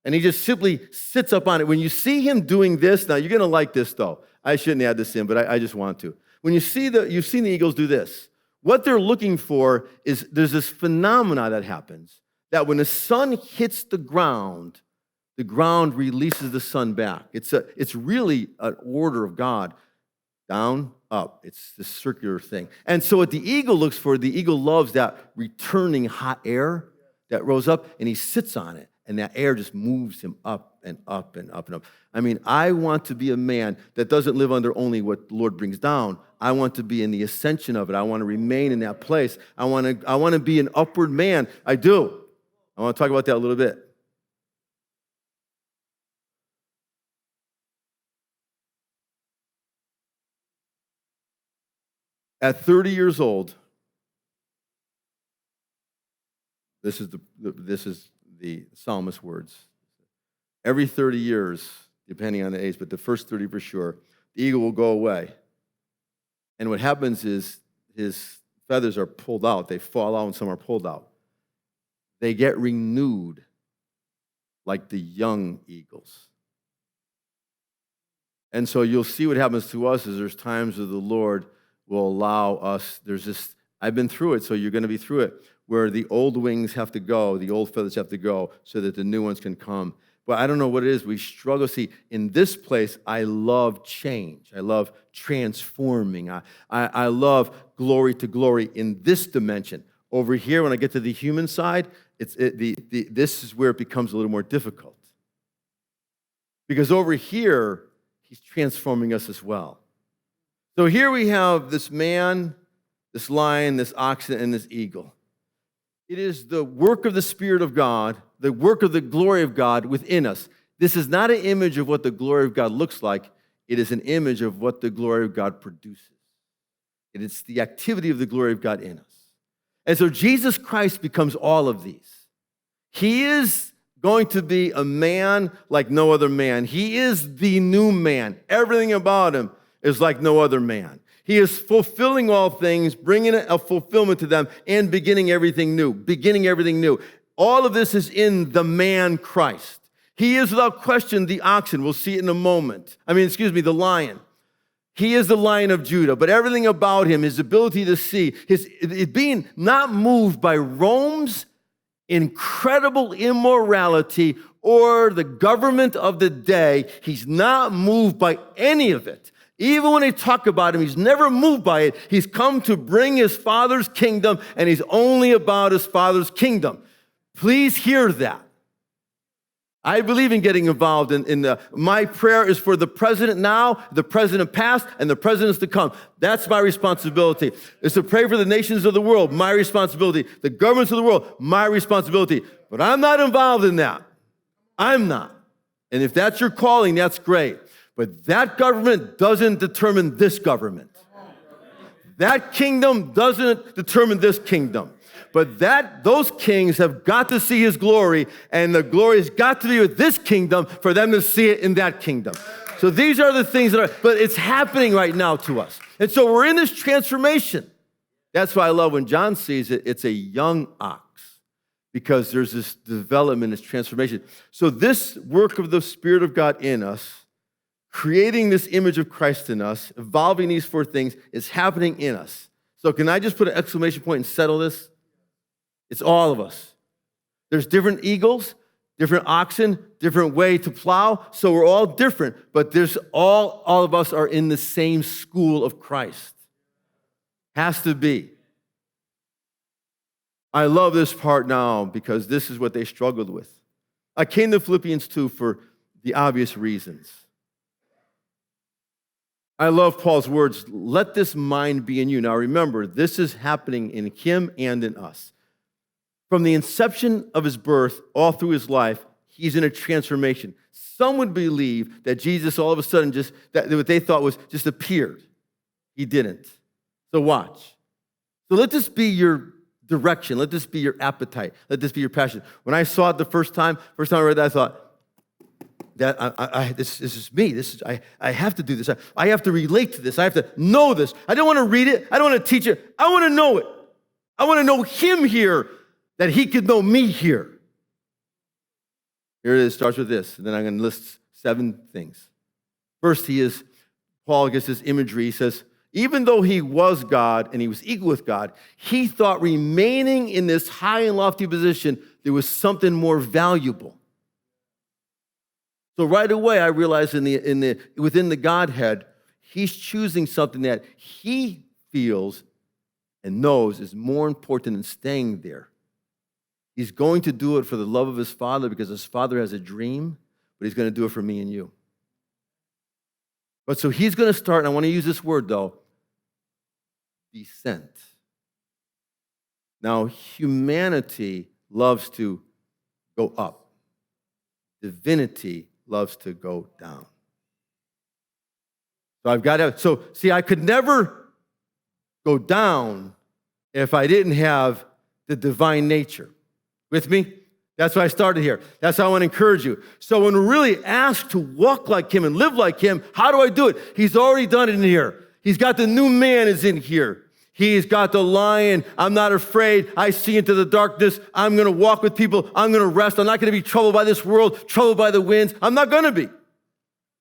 And he just simply sits up on it. When you see him doing this, now you're going to like this though. I shouldn't add this in, but I just want to. When you've seen the eagles do this, what they're looking for is there's this phenomena that happens that when the sun hits the ground releases the sun back. It's really an order of God. Down, up. It's this circular thing. And so what the eagle looks for, the eagle loves that returning hot air that rose up, and he sits on it, and that air just moves him up and up and up and up. I mean, I want to be a man that doesn't live under only what the Lord brings down. I want to be in the ascension of it. I want to remain in that place. I want to be an upward man. I do. I want to talk about that a little bit. At 30 years old, this is the psalmist's words. Every 30 years, depending on the age, but the first 30 for sure, the eagle will go away. And what happens is his feathers are pulled out. They fall out and some are pulled out. They get renewed like the young eagles. And so you'll see what happens to us is there's times where the Lord will allow us, I've been through it, so you're going to be through it, where the old wings have to go, the old feathers have to go, so that the new ones can come. But I don't know what it is. We struggle. See, in this place, I love change. I love transforming. I love glory to glory in this dimension. Over here, when I get to the human side, this is where it becomes a little more difficult. Because over here, he's transforming us as well. So here we have this man, this lion, this oxen, and this eagle. It is the work of the Spirit of God, the work of the glory of God within us. This is not an image of what the glory of God looks like. It is an image of what the glory of God produces. And it's the activity of the glory of God in us. And so Jesus Christ becomes all of these. He is going to be a man like no other man. He is the new man. Everything about him is like no other man. He is fulfilling all things, bringing a fulfillment to them, and beginning everything new. All of this is in the man Christ. He is without question the oxen. We'll see it in a moment. The lion. He is the Lion of Judah, but everything about him, his ability to see, his being not moved by Rome's incredible immorality or the government of the day. He's not moved by any of it. Even when they talk about him, he's never moved by it. He's come to bring his Father's kingdom, and he's only about his Father's kingdom. Please hear that. I believe in getting involved my prayer is for the president now, the president past, and the presidents to come. That's my responsibility. It's to pray for the nations of the world, my responsibility. The governments of the world, my responsibility. But I'm not involved in that. I'm not. And if that's your calling, that's great. But that government doesn't determine this government. That kingdom doesn't determine this kingdom. But those kings have got to see his glory, and the glory has got to be with this kingdom for them to see it in that kingdom. So these are the things but it's happening right now to us. And so we're in this transformation. That's why I love when John sees it, it's a young ox, because there's this development, this transformation. So this work of the Spirit of God in us, creating this image of Christ in us, evolving these four things, is happening in us. So can I just put an exclamation point and settle this? It's all of us. There's different eagles, different oxen, different way to plow, so we're all different, but there's all of us are in the same school of Christ. Has to be. I love this part now because this is what they struggled with. I came to Philippians 2 for the obvious reasons. I love Paul's words, let this mind be in you. Now remember, this is happening in him and in us. From the inception of his birth, all through his life, he's in a transformation. Some would believe that Jesus all of a sudden that what they thought was just appeared. He didn't. So watch. So let this be your direction. Let this be your appetite. Let this be your passion. When I saw it the first time I read that, I thought, this is me. I have to do this. I have to relate to this. I have to know this. I don't want to read it. I don't want to teach it. I want to know it. I want to know him here, that he could know me here. Here it is, starts with this, and then I'm going to list 7 things. First, Paul gets this imagery. He says, even though he was God and he was equal with God, he thought remaining in this high and lofty position, there was something more valuable. So right away, I realized within the Godhead, he's choosing something that he feels and knows is more important than staying there. He's going to do it for the love of his Father because his Father has a dream, but he's going to do it for me and you. But so he's going to start, and I want to use this word though, descent. Now, humanity loves to go up. Divinity loves to go down. I could never go down if I didn't have the divine nature. With me? That's why I started here. That's how I want to encourage you. So when we're really asked to walk like him and live like him, how do I do it? He's already done it in here. He's got the new man is in here. He's got the lion. I'm not afraid. I see into the darkness. I'm going to walk with people. I'm going to rest. I'm not going to be troubled by this world, troubled by the winds. I'm not going to be.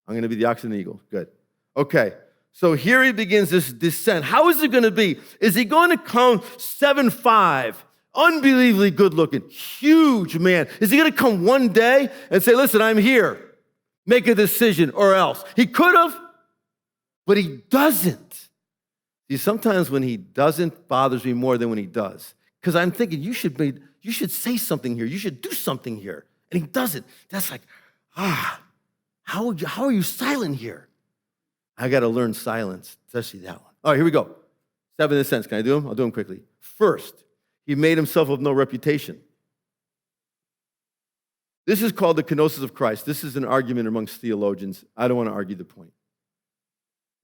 I'm going to be the ox and the eagle. Good. Okay. So here he begins this descent. How is it going to be? Is he going to come 7'5", unbelievably good looking, huge man. Is he going to come one day and say, listen, I'm here, make a decision or else? He could have, but he doesn't. See, sometimes when he doesn't bothers me more than when he does. Because I'm thinking, you should say something here. You should do something here. And he doesn't. That's like, how are you silent here? I got to learn silence, especially that one. All right, here we go. 7 cents. Can I do them? I'll do them quickly. First, he made himself of no reputation. This is called the kenosis of Christ. This is an argument amongst theologians. I don't want to argue the point.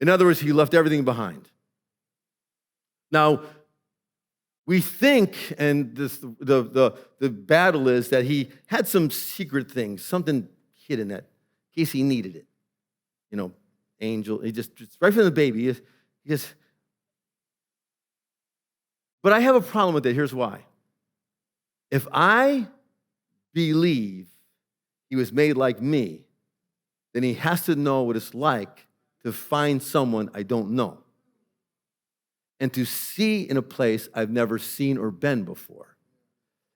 In other words, he left everything behind. Now, we think, and the battle is that he had some secret things, something hidden that, in case he needed it. You know, angel, he just right from the baby, but I have a problem with that. Here's why. If I believe he was made like me, then he has to know what it's like to find someone I don't know and to see in a place I've never seen or been before,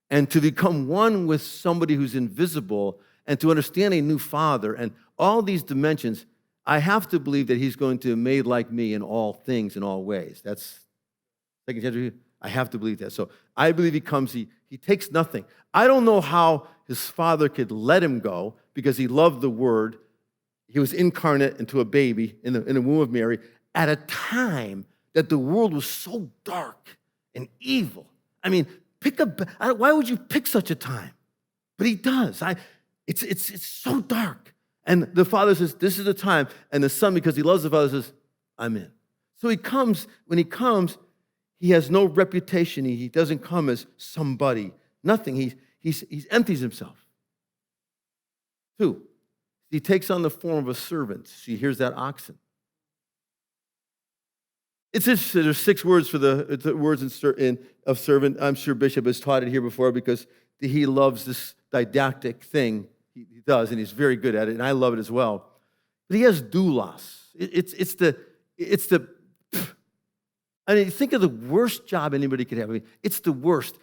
and to become one with somebody who's invisible and to understand a new father and all these dimensions. I have to believe that he's going to be made like me in all things, in all ways. That's 2 Timothy. I have to believe that. So I believe he comes, he takes nothing. I don't know how his father could let him go because he loved the word. He was incarnate into a baby in the womb of Mary at a time that the world was so dark and evil. I mean, why would you pick such a time? But he does. It's so dark. And the father says, this is the time. And the son, because he loves the father, says, I'm in. So he comes. When he comes, he has no reputation. He doesn't come as somebody. Nothing. He empties himself. 2, he takes on the form of a servant. See, here's that oxen. It's interesting. There's 6 words for the words of servant. I'm sure Bishop has taught it here before because he loves this didactic thing. He does, and he's very good at it, and I love it as well. But he has doulos. I mean, think of the worst job anybody could have. I mean, it's the worst.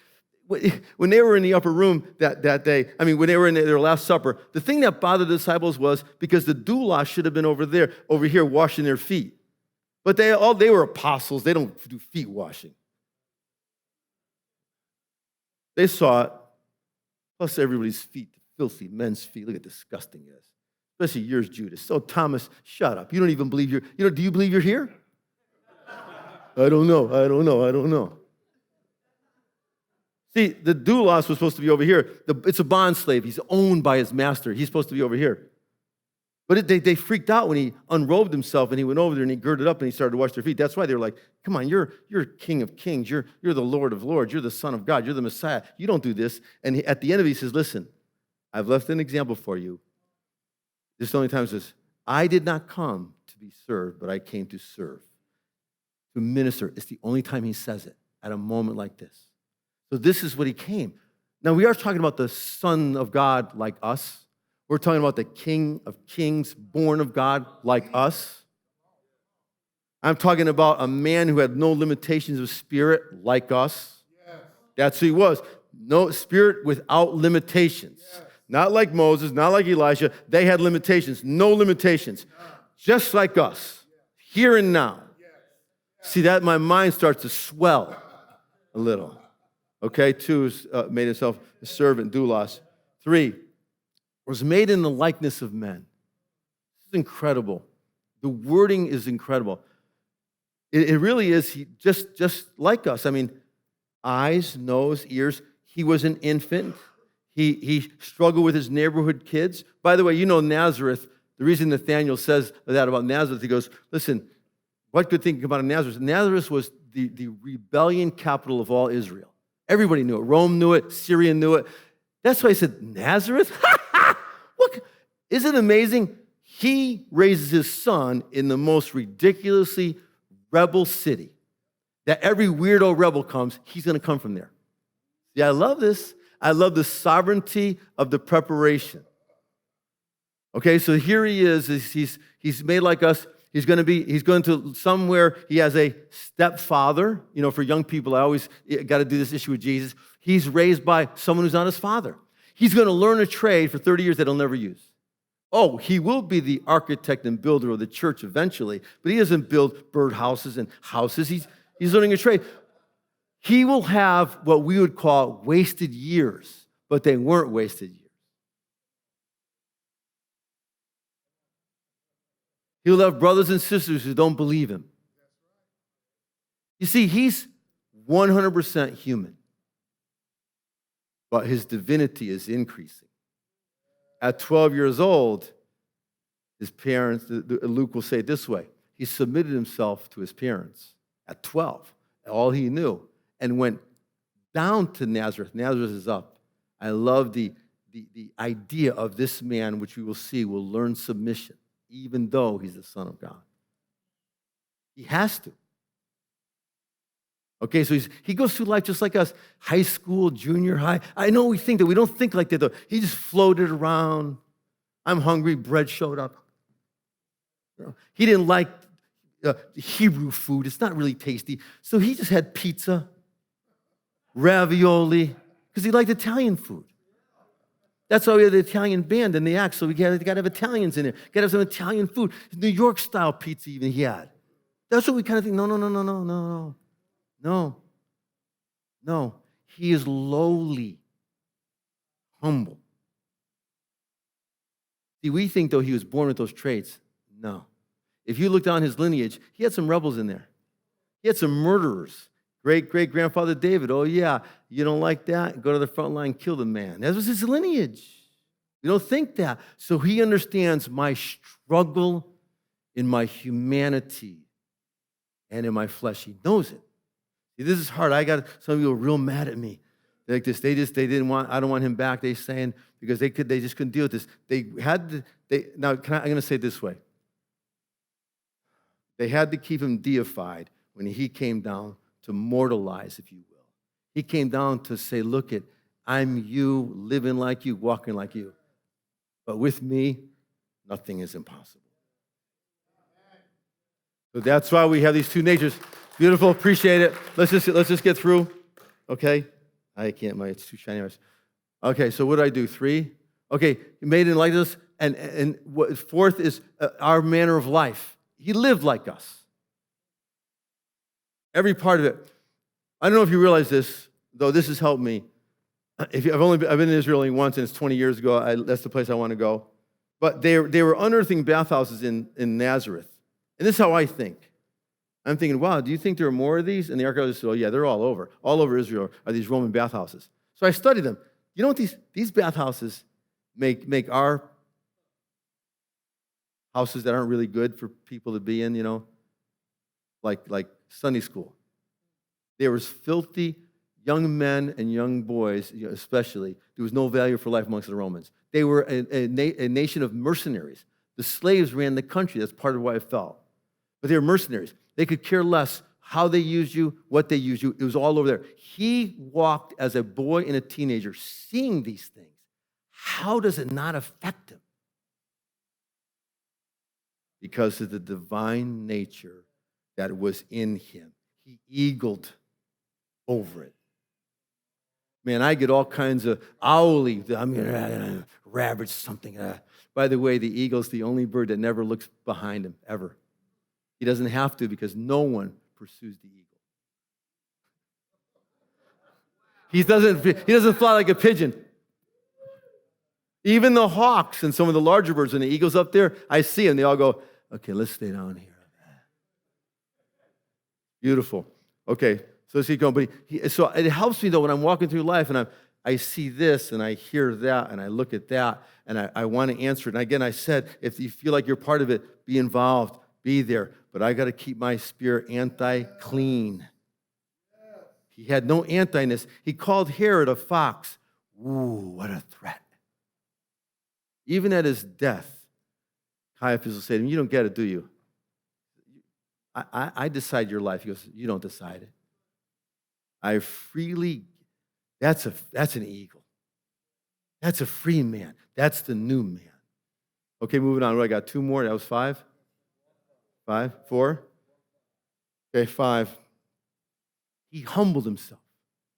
When they were in the upper room that day, I mean, when they were in their Last Supper, the thing that bothered the disciples was because the doulos should have been over here washing their feet. But they were apostles. They don't do feet washing. They saw it. Plus everybody's feet, filthy men's feet. Look how disgusting it is. Especially yours, Judas. So Thomas, shut up. You don't even believe do you believe you're here? I don't know. See, the doulos was supposed to be over here. It's a bond slave. He's owned by his master. He's supposed to be over here. But they freaked out when he unrobed himself and he went over there and he girded up and he started to wash their feet. That's why they were like, come on, you're King of Kings. You're the Lord of Lords. You're the Son of God. You're the Messiah. You don't do this. And at the end of it, he says, listen, I've left an example for you. This is the only time he says, I did not come to be served, but I came to serve, to minister. It's the only time he says it at a moment like this. So this is what he came. Now, we are talking about the Son of God like us. We're talking about the King of Kings, born of God like us. I'm talking about a man who had no limitations of spirit like us. Yes. That's who he was. No spirit without limitations. Yes. Not like Moses, not like Elijah. They had limitations, no limitations. No. Just like us, here and now. Yes. See that? My mind starts to swell a little. Okay, 2 is made himself a servant, doulos. 3, was made in the likeness of men. This is incredible. The wording is incredible. It really is just like us. I mean, eyes, nose, ears. He was an infant. He struggled with his neighborhood kids. By the way, you know Nazareth. The reason Nathaniel says that about Nazareth, he goes, listen, what good thing about Nazareth? Nazareth was the rebellion capital of all Israel. Everybody knew it. Rome knew it. Syria knew it. That's why he said, Nazareth? Look, isn't it amazing? He raises his son in the most ridiculously rebel city. That every weirdo rebel comes, he's going to come from there. Yeah, I love this. I love the sovereignty of the preparation. Okay, so here he is. He's made like us. He's going to somewhere. He has a stepfather. You know, for young people, I always got to do this issue with Jesus. He's raised by someone who's not his father. He's going to learn a trade for 30 years that he'll never use. Oh, he will be the architect and builder of the church eventually, but he doesn't build birdhouses and houses. He's learning a trade. He will have what we would call wasted years, but they weren't wasted years. He'll have brothers and sisters who don't believe him. You see, he's 100% human, but his divinity is increasing. At 12 years old, his parents, Luke will say it this way, he submitted himself to his parents at 12, all he knew, and went down to Nazareth. Nazareth is up. I love the idea of this man, which we will see, will learn submission, even though he's the Son of God. He has to. Okay, so he goes through life just like us, high school, junior high. I know we think that. We don't think like that, though. He just floated around. I'm hungry. Bread showed up. He didn't like Hebrew food. It's not really tasty. So he just had pizza, ravioli, because he liked Italian food. That's why we had the Italian band in the act, so we got to have Italians in there. Got to have some Italian food. New York-style pizza even he had. That's what we kind of think, no. He is lowly, humble. See, we think, though, he was born with those traits. No. If you look down his lineage, he had some rebels in there. He had some murderers. Great-great-grandfather David, oh, yeah, you don't like that? Go to the front line, kill the man. That was his lineage. We don't think that. So he understands my struggle in my humanity and in my flesh. He knows it. See, this is hard. I got some people real mad at me. Like this, they didn't want. I don't want him back. They saying because they just couldn't deal with this. I'm going to say it this way. They had to keep him deified when he came down to mortalize, if you will. He came down to say, look I'm you, living like you, walking like you. But with me, nothing is impossible. So that's why we have these two natures. Beautiful, appreciate it. Let's just get through. Okay? I can't, it's too shiny. Okay, so what did I do? 3? Okay, he made it like this. And fourth is our manner of life. He lived like us. Every part of it. I don't know if you realize this, though this has helped me. I've been in Israel only once, and it's 20 years ago. That's the place I want to go. But they were unearthing bathhouses in Nazareth. And this is how I think. I'm thinking, wow, do you think there are more of these? And the archaeologists said, oh, yeah, they're all over. All over Israel are these Roman bathhouses. So I studied them. You know what these bathhouses make our houses that aren't really good for people to be in, like Sunday school. There was filthy young men and young boys, especially. There was no value for life amongst the Romans. They were a nation of mercenaries. The slaves ran the country. That's part of why it fell. But they were mercenaries. They could care less how they used you, what they used you. It was all over there. He walked as a boy and a teenager seeing these things. How does it not affect him? Because of the divine nature that was in him. He eagled over it. Man, I get all kinds of owly, I'm going to ravage something. By the way, the eagle's the only bird that never looks behind him, ever. He doesn't have to because no one pursues the eagle. He doesn't fly like a pigeon. Even the hawks and some of the larger birds and the eagles up there, I see them. They all go, okay, let's stay down here. Beautiful. Okay, so let's keep going. But so it helps me, though, when I'm walking through life and I see this and I hear that and I look at that and I want to answer it. And again, I said, if you feel like you're part of it, be involved, be there. But I got to keep my spirit anti-clean. He had no anti-ness. He called Herod a fox. Ooh, what a threat. Even at his death, Caiaphas will say to him, you don't get it, do you? I decide your life. He goes, you don't decide it. I freely, that's an eagle. That's a free man. That's the new man. Okay, moving on. I got 2 more. That was 5. 5, 4. Okay, 5. He humbled himself.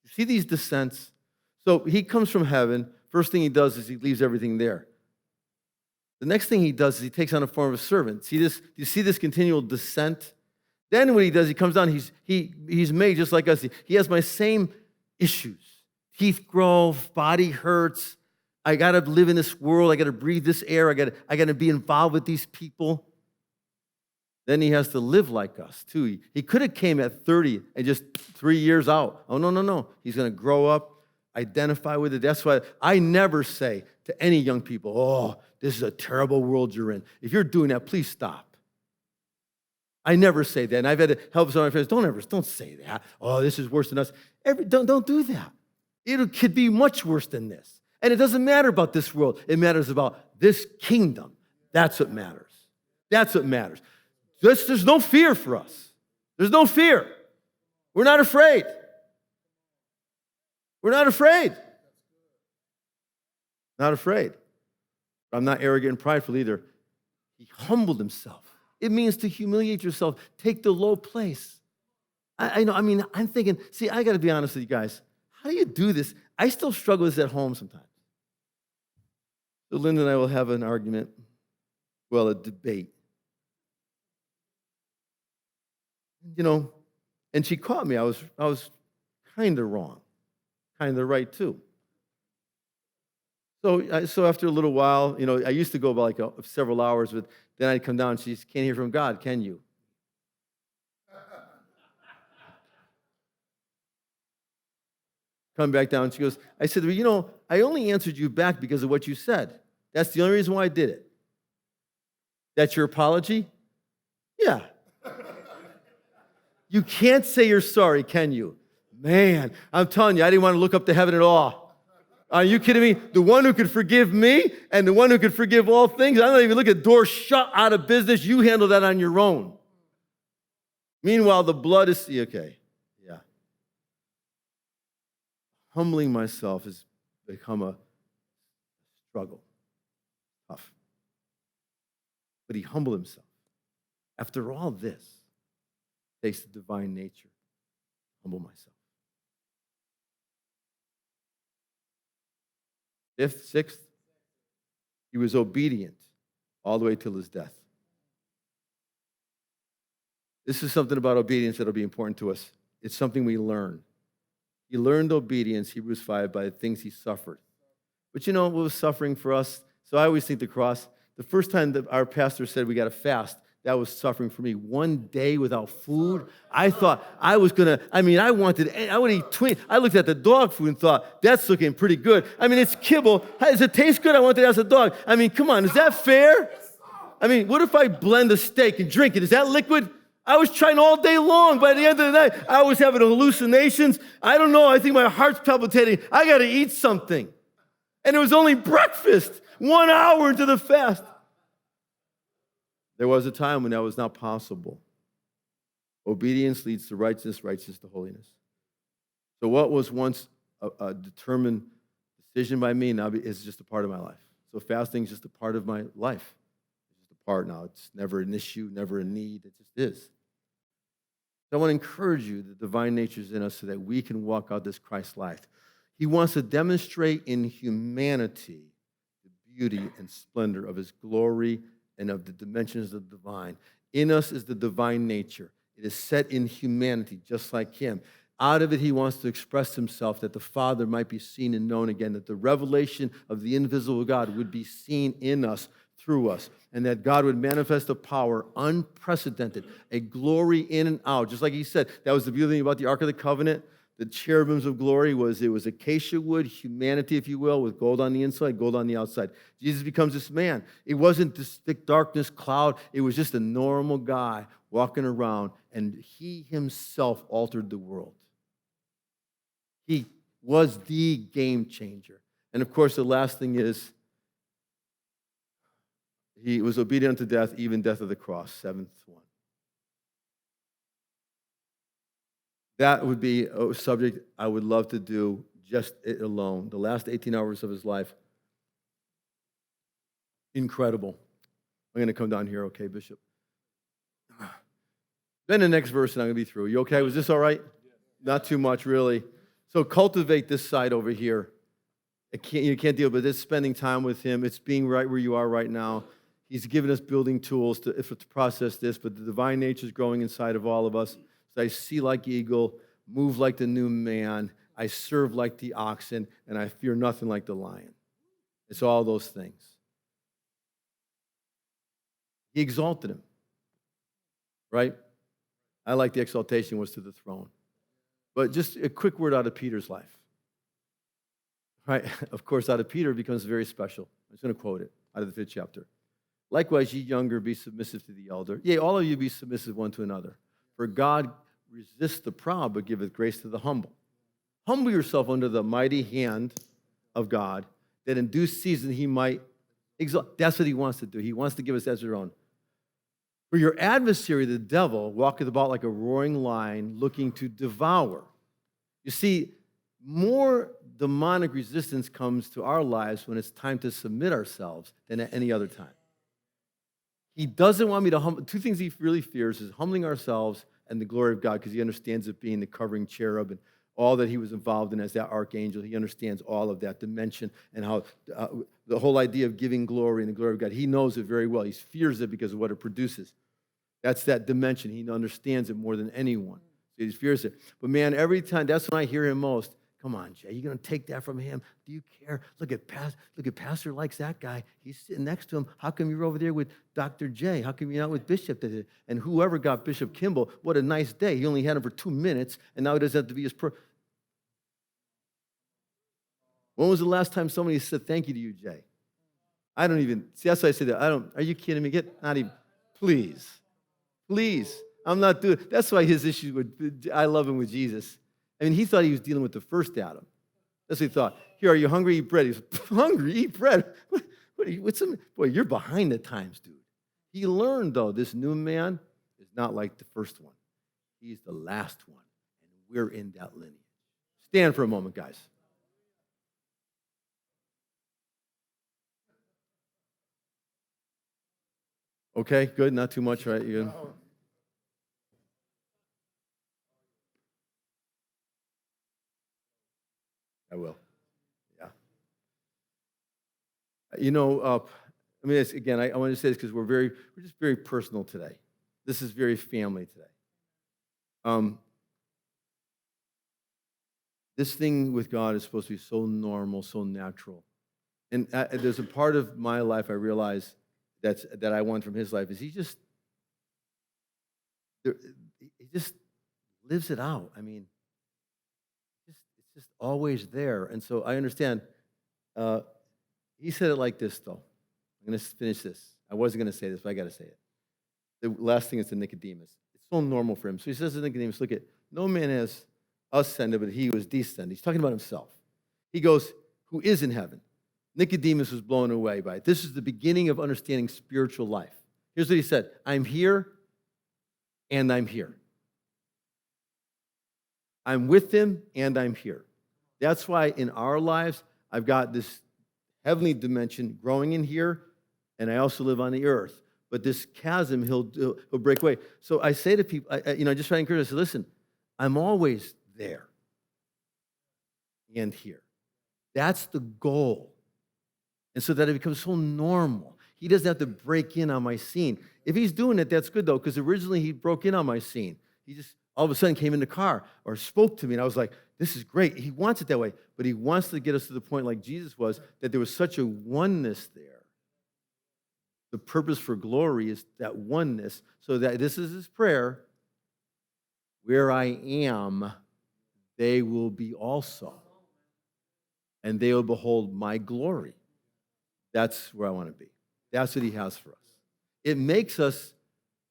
You see these descents? So he comes from heaven. First thing he does is he leaves everything there. The next thing he does is he takes on a form of a servant. Do you see this continual descent? Then what he does, he comes down, he's made just like us. He has my same issues. Teeth grow, body hurts. I got to live in this world. I got to breathe this air. I got to be involved with these people. Then he has to live like us, too. He could have came at 30 and just 3 years out. Oh, no. He's going to grow up, identify with it. That's why I never say to any young people, oh, this is a terrible world you're in. If you're doing that, please stop. I never say that. And I've had to help some of my friends, don't say that. Oh, this is worse than us. Don't do that. It could be much worse than this. And it doesn't matter about this world. It matters about this kingdom. That's what matters. That's what matters. There's no fear for us. There's no fear. We're not afraid. We're not afraid. Not afraid. I'm not arrogant and prideful either. He humbled himself. It means to humiliate yourself. Take the low place. I'm thinking, see, I got to be honest with you guys. How do you do this? I still struggle with this at home sometimes. So Linda and I will have an argument, a debate. And she caught me. I was kind of wrong, kind of right too. So after a little while, I used to go about several hours, but then I'd come down and she can't hear from God, can you? Come back down. She goes, I said, well, I only answered you back because of what you said. That's the only reason why I did it. That's your apology? Yeah. You can't say you're sorry, can you? Man, I'm telling you, I didn't want to look up to heaven at all. Are you kidding me? The one who could forgive me and the one who could forgive all things, I don't even look at doors shut out of business. You handle that on your own. Meanwhile, the blood is, okay, yeah. Humbling myself has become a struggle. Tough. But he humbled himself. After all this, takes the divine nature. Humble myself. Sixth, he was obedient all the way till his death. This is something about obedience that will be important to us. It's something we learn. He learned obedience, Hebrews 5, by the things he suffered. But what was suffering for us? So I always think the cross, the first time that our pastor said we got to fast, that was suffering for me. 1 day without food. I thought I was going to, I would eat twin. I looked at the dog food and thought, that's looking pretty good. It's kibble. Does it taste good? I want it as a dog. Come on, is that fair? What if I blend a steak and drink it? Is that liquid? I was trying all day long. By the end of the night, I was having hallucinations. I don't know. I think my heart's palpitating. I got to eat something. And it was only breakfast, 1 hour into the fast. There was a time when that was not possible. Obedience leads to righteousness, righteousness to holiness. So what was once a determined decision by me now is just a part of my life. So fasting is just a part of my life. It's just a part now. It's never an issue, never a need. It just is. So I want to encourage you, the divine nature is in us so that we can walk out this Christ life. He wants to demonstrate in humanity the beauty and splendor of his glory and of the dimensions of the divine. In us is the divine nature. It is set in humanity, just like him. Out of it, he wants to express himself that the Father might be seen and known again, that the revelation of the invisible God would be seen in us, through us, and that God would manifest a power unprecedented, a glory in and out. Just like he said, that was the beauty about the Ark of the Covenant. The cherubims of glory it was acacia wood, humanity, if you will, with gold on the inside, gold on the outside. Jesus becomes this man. It wasn't this thick darkness cloud. It was just a normal guy walking around, and he himself altered the world. He was the game changer. And of course, the last thing is, he was obedient to death, even death of the cross, seventh one. That would be a subject I would love to do just it alone. The last 18 hours of his life. Incredible. I'm going to come down here, okay, Bishop? Then the next verse, and I'm going to be through. You okay? Was this all right? Not too much, really. So cultivate this side over here. You can't deal with it. It's spending time with him. It's being right where you are right now. He's given us building tools to process this, but the divine nature is growing inside of all of us. So I see like eagle, move like the new man. I serve like the oxen, and I fear nothing like the lion. It's all those things. He exalted him, right? I like the exaltation was to the throne. But just a quick word out of Peter's life. Right? Of course, out of Peter it becomes very special. I'm just going to quote it out of the 5th chapter. Likewise, ye younger, be submissive to the elder. Yea, all of you be submissive one to another. For God resists the proud, but giveth grace to the humble. Humble yourself under the mighty hand of God, that in due season he might exalt. That's what he wants to do. He wants to give us as our own. For your adversary, the devil, walketh about like a roaring lion, looking to devour. You see, more demonic resistance comes to our lives when it's time to submit ourselves than at any other time. He doesn't want me to humble. Two things he really fears is humbling ourselves and the glory of God, because he understands it being the covering cherub and all that he was involved in as that archangel. He understands all of that dimension and how the whole idea of giving glory and the glory of God. He knows it very well. He fears it because of what it produces. That's that dimension. He understands it more than anyone. So he fears it. But man, every time, that's when I hear him most. Come on, Jay, you're going to take that from him? Do you care? Look at Pastor likes that guy. He's sitting next to him. How come you're over there with Dr. J? How come you're not with Bishop? And whoever got Bishop Kimball, what a nice day. He only had him for 2 minutes, and now he doesn't have to be his When was the last time somebody said thank you to you, Jay? I don't even, see, that's why I said that. Are you kidding me? Not even, please. Please. I'm not doing, that's why his issue with, I love him with Jesus. I mean, he thought he was dealing with the first Adam. That's what he thought. Here, are you hungry? Eat bread. He was hungry? Eat bread. Boy, you're behind the times, dude. He learned, though, this new man is not like the first one. He's the last one, and we're in that lineage. Stand for a moment, guys. Okay, good. Not too much, right? You good? I will. Yeah. You know, I mean, again, I want to say this because we're just very personal today. This is very family today. This thing with God is supposed to be so normal, so natural. And there's a part of my life I realize that I want from his life is he just lives it out. I mean, it's just always there. And so I understand. He said it like this, though. I'm going to finish this. I wasn't going to say this, but I got to say it. The last thing is to Nicodemus. It's so normal for him. So he says to Nicodemus, look, no man has ascended, but he was descended. He's talking about himself. He goes, who is in heaven? Nicodemus was blown away by it. This is the beginning of understanding spiritual life. Here's what he said. I'm here, and I'm here. I'm with him, and I'm here. That's why in our lives, I've got this heavenly dimension growing in here, and I also live on the earth. But this chasm, he'll break away. So I say to people, I just try to encourage them, listen, I'm always there and here. That's the goal. And so that it becomes so normal. He doesn't have to break in on my scene. If he's doing it, that's good, though, because originally he broke in on my scene. He just all of a sudden came in the car or spoke to me, and I was like, this is great. He wants it that way, but he wants to get us to the point like Jesus was, that there was such a oneness there. The purpose for glory is that oneness, so that this is his prayer, where I am, they will be also, and they will behold my glory. That's where I want to be. That's what he has for us. It makes us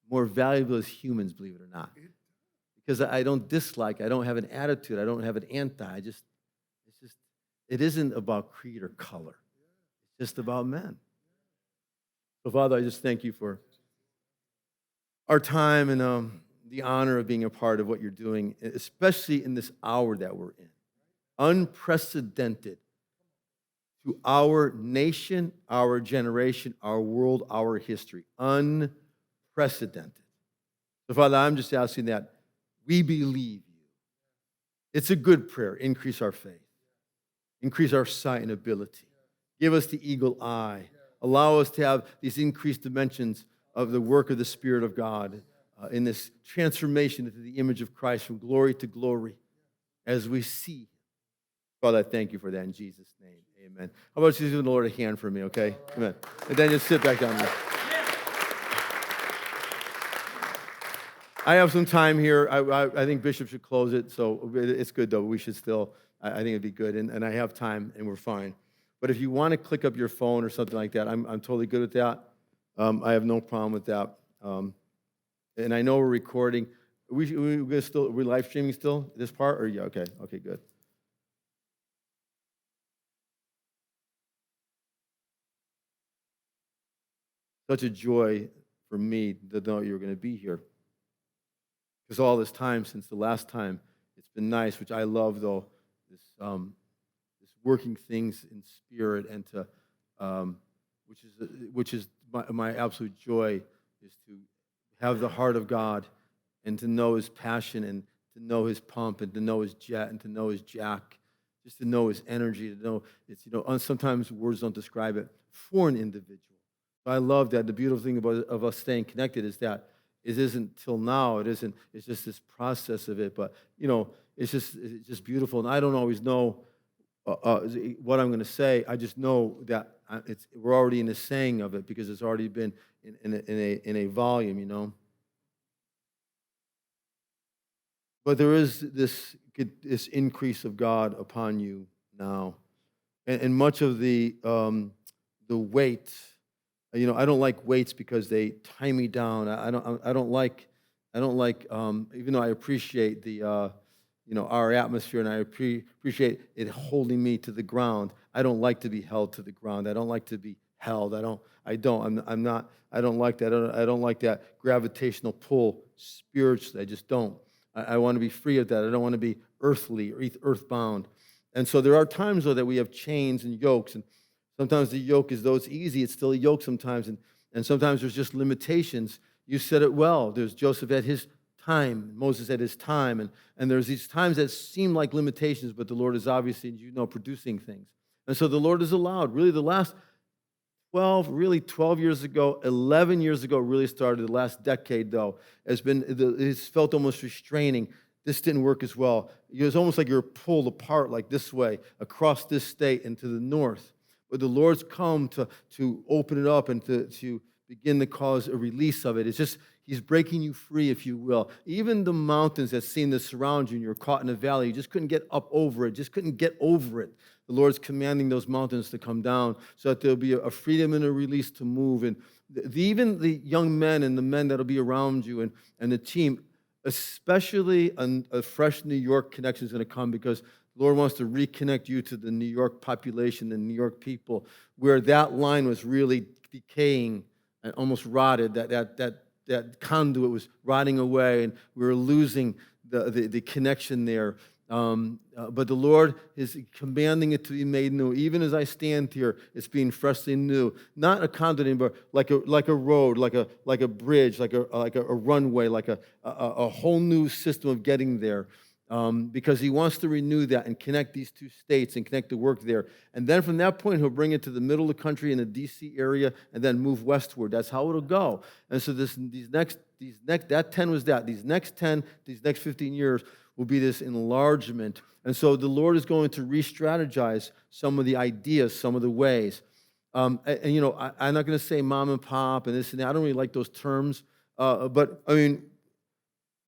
more valuable as humans, believe it or not. Because I don't dislike, I don't have an attitude, I don't have an anti. It isn't about creed or color. It's just about men. So, Father, I just thank you for our time and the honor of being a part of what you're doing, especially in this hour that we're in. Unprecedented to our nation, our generation, our world, our history. Unprecedented. So, Father, I'm just asking that we believe you. It's a good prayer. Increase our faith. Increase our sight and ability. Give us the eagle eye. Allow us to have these increased dimensions of the work of the Spirit of God in this transformation into the image of Christ from glory to glory as we see. Father, I thank you for that in Jesus' name. Amen. How about you give the Lord a hand for me, okay? Amen. And then just sit back down there. I have some time here. I think Bishop should close it, so it's good, though. We should still, I think it'd be good. And I have time, and we're fine. But if you want to click up your phone or something like that, I'm totally good with that. I have no problem with that. And I know we're recording. We live streaming still, this part? Or yeah, okay, good. Such a joy for me to know you were going to be here. Because all this time, since the last time, it's been nice, which I love, though, this working things in spirit, and to, which is my absolute joy, is to have the heart of God, and to know His passion, and to know His pump, and to know His jet, and to know His jack, just to know His energy, to know it's, sometimes words don't describe it for an individual. I love that. The beautiful thing of us staying connected is that it isn't till now. It's just this process of it. But it's just beautiful. And I don't always know what I'm going to say. I just know that we're already in the saying of it because it's already been in a volume. But there is this increase of God upon you now, and much of the weight. I don't like weights because they tie me down. I don't like. Even though I appreciate the our atmosphere, and I appreciate it holding me to the ground. I don't like to be held to the ground. I don't like to be held. I don't like that. I don't like that gravitational pull spiritually. I just don't. I want to be free of that. I don't want to be earthly or earthbound. And so there are times, though, that we have chains and yokes, and sometimes the yoke is, though it's easy, it's still a yoke sometimes, and sometimes there's just limitations. You said it well. There's Joseph at his time, Moses at his time, and there's these times that seem like limitations, but the Lord is obviously, producing things. And so the Lord has allowed, really the last 12 years ago, 11 years ago, really started, the last decade, though, it's felt almost restraining. This didn't work as well. It was almost like you were pulled apart like this way, across this state and to the north. But the Lord's come to open it up and to begin to cause a release of it. It's just, He's breaking you free, if you will. Even the mountains that seem to surround you and you're caught in a valley, you just couldn't get up over it, just couldn't get over it. The Lord's commanding those mountains to come down so that there'll be a freedom and a release to move. And even the young men and the men that'll be around you and the team, especially a fresh New York connection is going to come, because the Lord wants to reconnect you to the New York population, the New York people, where that line was really decaying and almost rotted. That conduit was rotting away, and we were losing the connection there. But the Lord is commanding it to be made new. Even as I stand here, it's being freshly new. Not a conduit anymore, like a road, like a bridge, like a runway, like a whole new system of getting there. Because He wants to renew that and connect these two states and connect the work there. And then from that point, He'll bring it to the middle of the country in the D.C. area and then move westward. That's how it'll go. And so that 10 was that. These next 15 years will be this enlargement. And so the Lord is going to re-strategize some of the ideas, some of the ways. I'm not going to say mom and pop and this and that. I don't really like those terms. But I mean,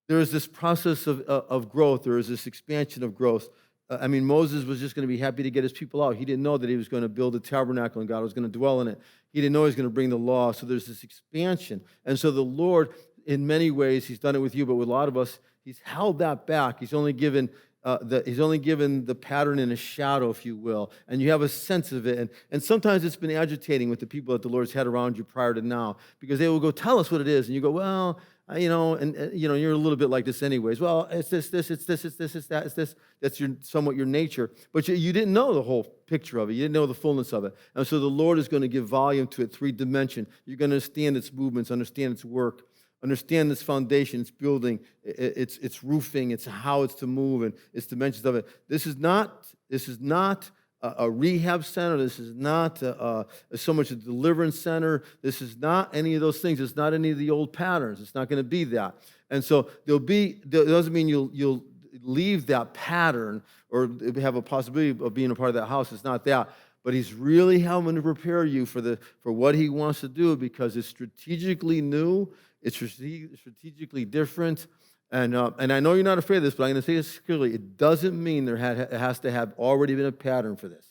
there is this process of growth. There is this expansion of growth. Moses was just going to be happy to get his people out. He didn't know that he was going to build a tabernacle and God was going to dwell in it. He didn't know he was going to bring the law. So there's this expansion. And so the Lord, in many ways, He's done it with you, but with a lot of us, He's held that back. He's only given the pattern in a shadow, if you will, and you have a sense of it. And sometimes it's been agitating with the people that the Lord's had around you prior to now, because they will go, tell us what it is. And you go, well, you're a little bit like this anyways. Well, it's this, it's that, it's this. That's somewhat your nature. But you didn't know the whole picture of it. You didn't know the fullness of it. And so the Lord is going to give volume to it, 3-dimension. You're going to understand its movements, understand its work, understand its foundation, its building, its roofing, it's how it's to move, and its dimensions of it. This is not a rehab center. This is not so much a deliverance center. This is not any of those things. It's not any of the old patterns. It's not going to be that. And so it doesn't mean you'll leave that pattern or have a possibility of being a part of that house. It's not that. But he's really helping to prepare you for what he wants to do, because it's strategically new, it's strategically different. And I know you're not afraid of this, but I'm going to say this clearly. It doesn't mean it has to have already been a pattern for this.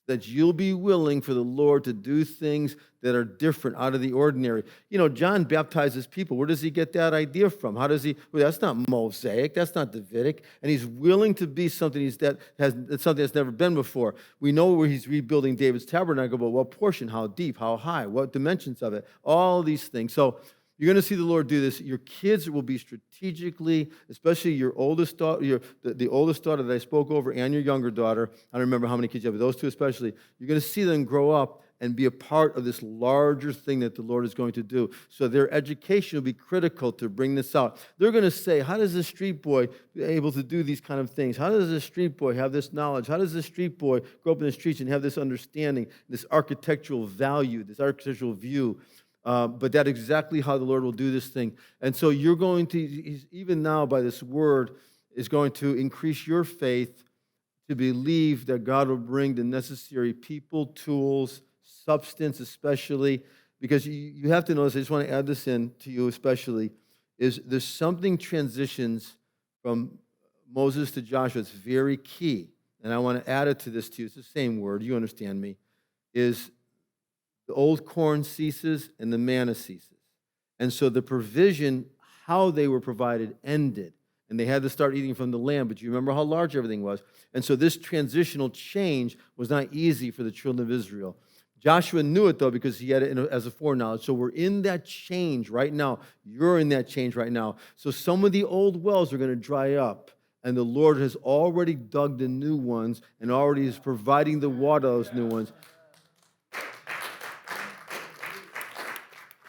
That you'll be willing for the Lord to do things that are different, out of the ordinary. You know, John baptizes people. Where does he get that idea from? Well, that's not Mosaic. That's not Davidic. And he's willing to be something that's never been before. We know where he's rebuilding David's tabernacle, but what portion, how deep, how high, what dimensions of it, all these things. So you're going to see the Lord do this. Your kids will be strategically, especially your oldest daughter, the oldest daughter that I spoke over, and your younger daughter. I don't remember how many kids you have, but those two especially. You're going to see them grow up and be a part of this larger thing that the Lord is going to do. So their education will be critical to bring this out. They're going to say, how does this street boy be able to do these kind of things? How does this street boy have this knowledge? How does this street boy grow up in the streets and have this understanding, this architectural value, this architectural view? But that's exactly how the Lord will do this thing. And so you're going to, even now by this word, is going to increase your faith to believe that God will bring the necessary people, tools, substance especially, because you have to notice, I just want to add this in to you especially, is there's something transitions from Moses to Joshua. It's very key. And I want to add it to this to you. It's the same word. You understand me. Is the old corn ceases and the manna ceases. And so the provision, how they were provided, ended. And they had to start eating from the land. But you remember how large everything was. And so this transitional change was not easy for the children of Israel. Joshua knew it, though, because he had it as a foreknowledge. So we're in that change right now. You're in that change right now. So some of the old wells are going to dry up. And the Lord has already dug the new ones and already is providing the water of those new ones.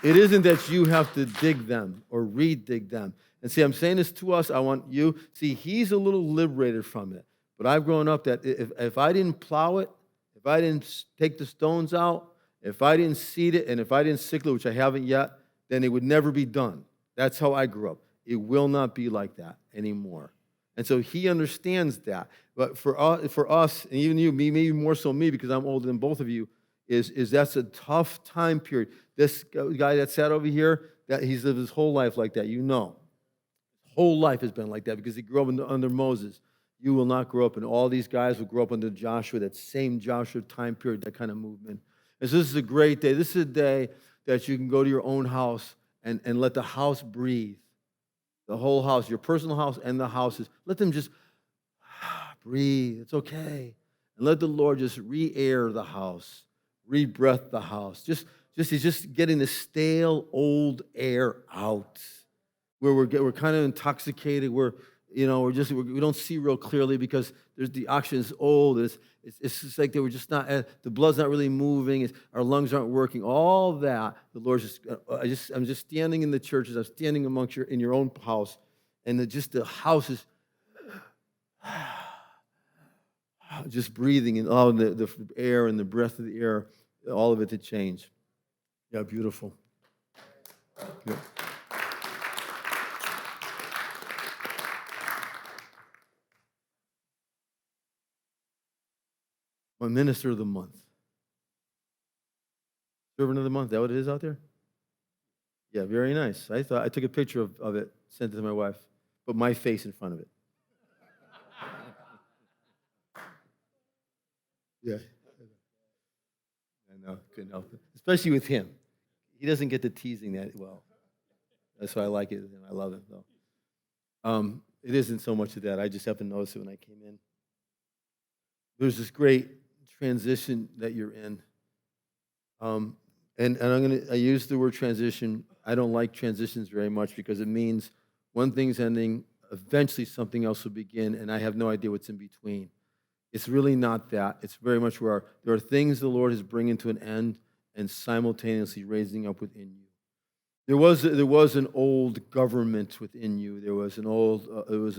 It isn't that you have to dig them or re-dig them. And see, I'm saying this to us. I want you. See, he's a little liberated from it. But I've grown up that if I didn't plow it, if I didn't take the stones out, if I didn't seed it, and if I didn't sickle it, which I haven't yet, then it would never be done. That's how I grew up. It will not be like that anymore. And so he understands that. But for us, and even you, me, maybe more so me, because I'm older than both of you, is that's a tough time period. This guy that sat over here, that he's lived his whole life like that. You know, his whole life has been like that because he grew up under Moses. You will not grow up, and all these guys will grow up under Joshua, that same Joshua time period, that kind of movement. And so this is a great day. This is a day that you can go to your own house and let the house breathe. The whole house, your personal house and the houses. Let them just breathe. It's okay. And let the Lord just re-air the house, re-breath the house. He's just getting the stale old air out, where we're kind of intoxicated. We don't see real clearly because the oxygen is old. It's just like they were just not. The blood's not really moving. Our lungs aren't working. All that the Lord's I'm just standing in the churches. I'm standing amongst in your own house, and the house is just breathing and all the air and the breath of the air, all of it to change. Yeah, beautiful. Yeah. My minister of the month. Servant of the month. Is that what it is out there? Yeah, very nice. I took a picture of it, sent it to my wife, put my face in front of it. Yeah. I know, couldn't help it. Especially with him. He doesn't get the teasing that well. That's why I like it. I love it, though. It isn't so much of that. I just happened to notice it when I came in. There's this great transition that you're in. And I use the word transition. I don't like transitions very much because it means one thing's ending, eventually something else will begin, and I have no idea what's in between. It's really not that. It's very much where there are things the Lord is bringing to an end and simultaneously raising up within you. There was an old government within you. There was an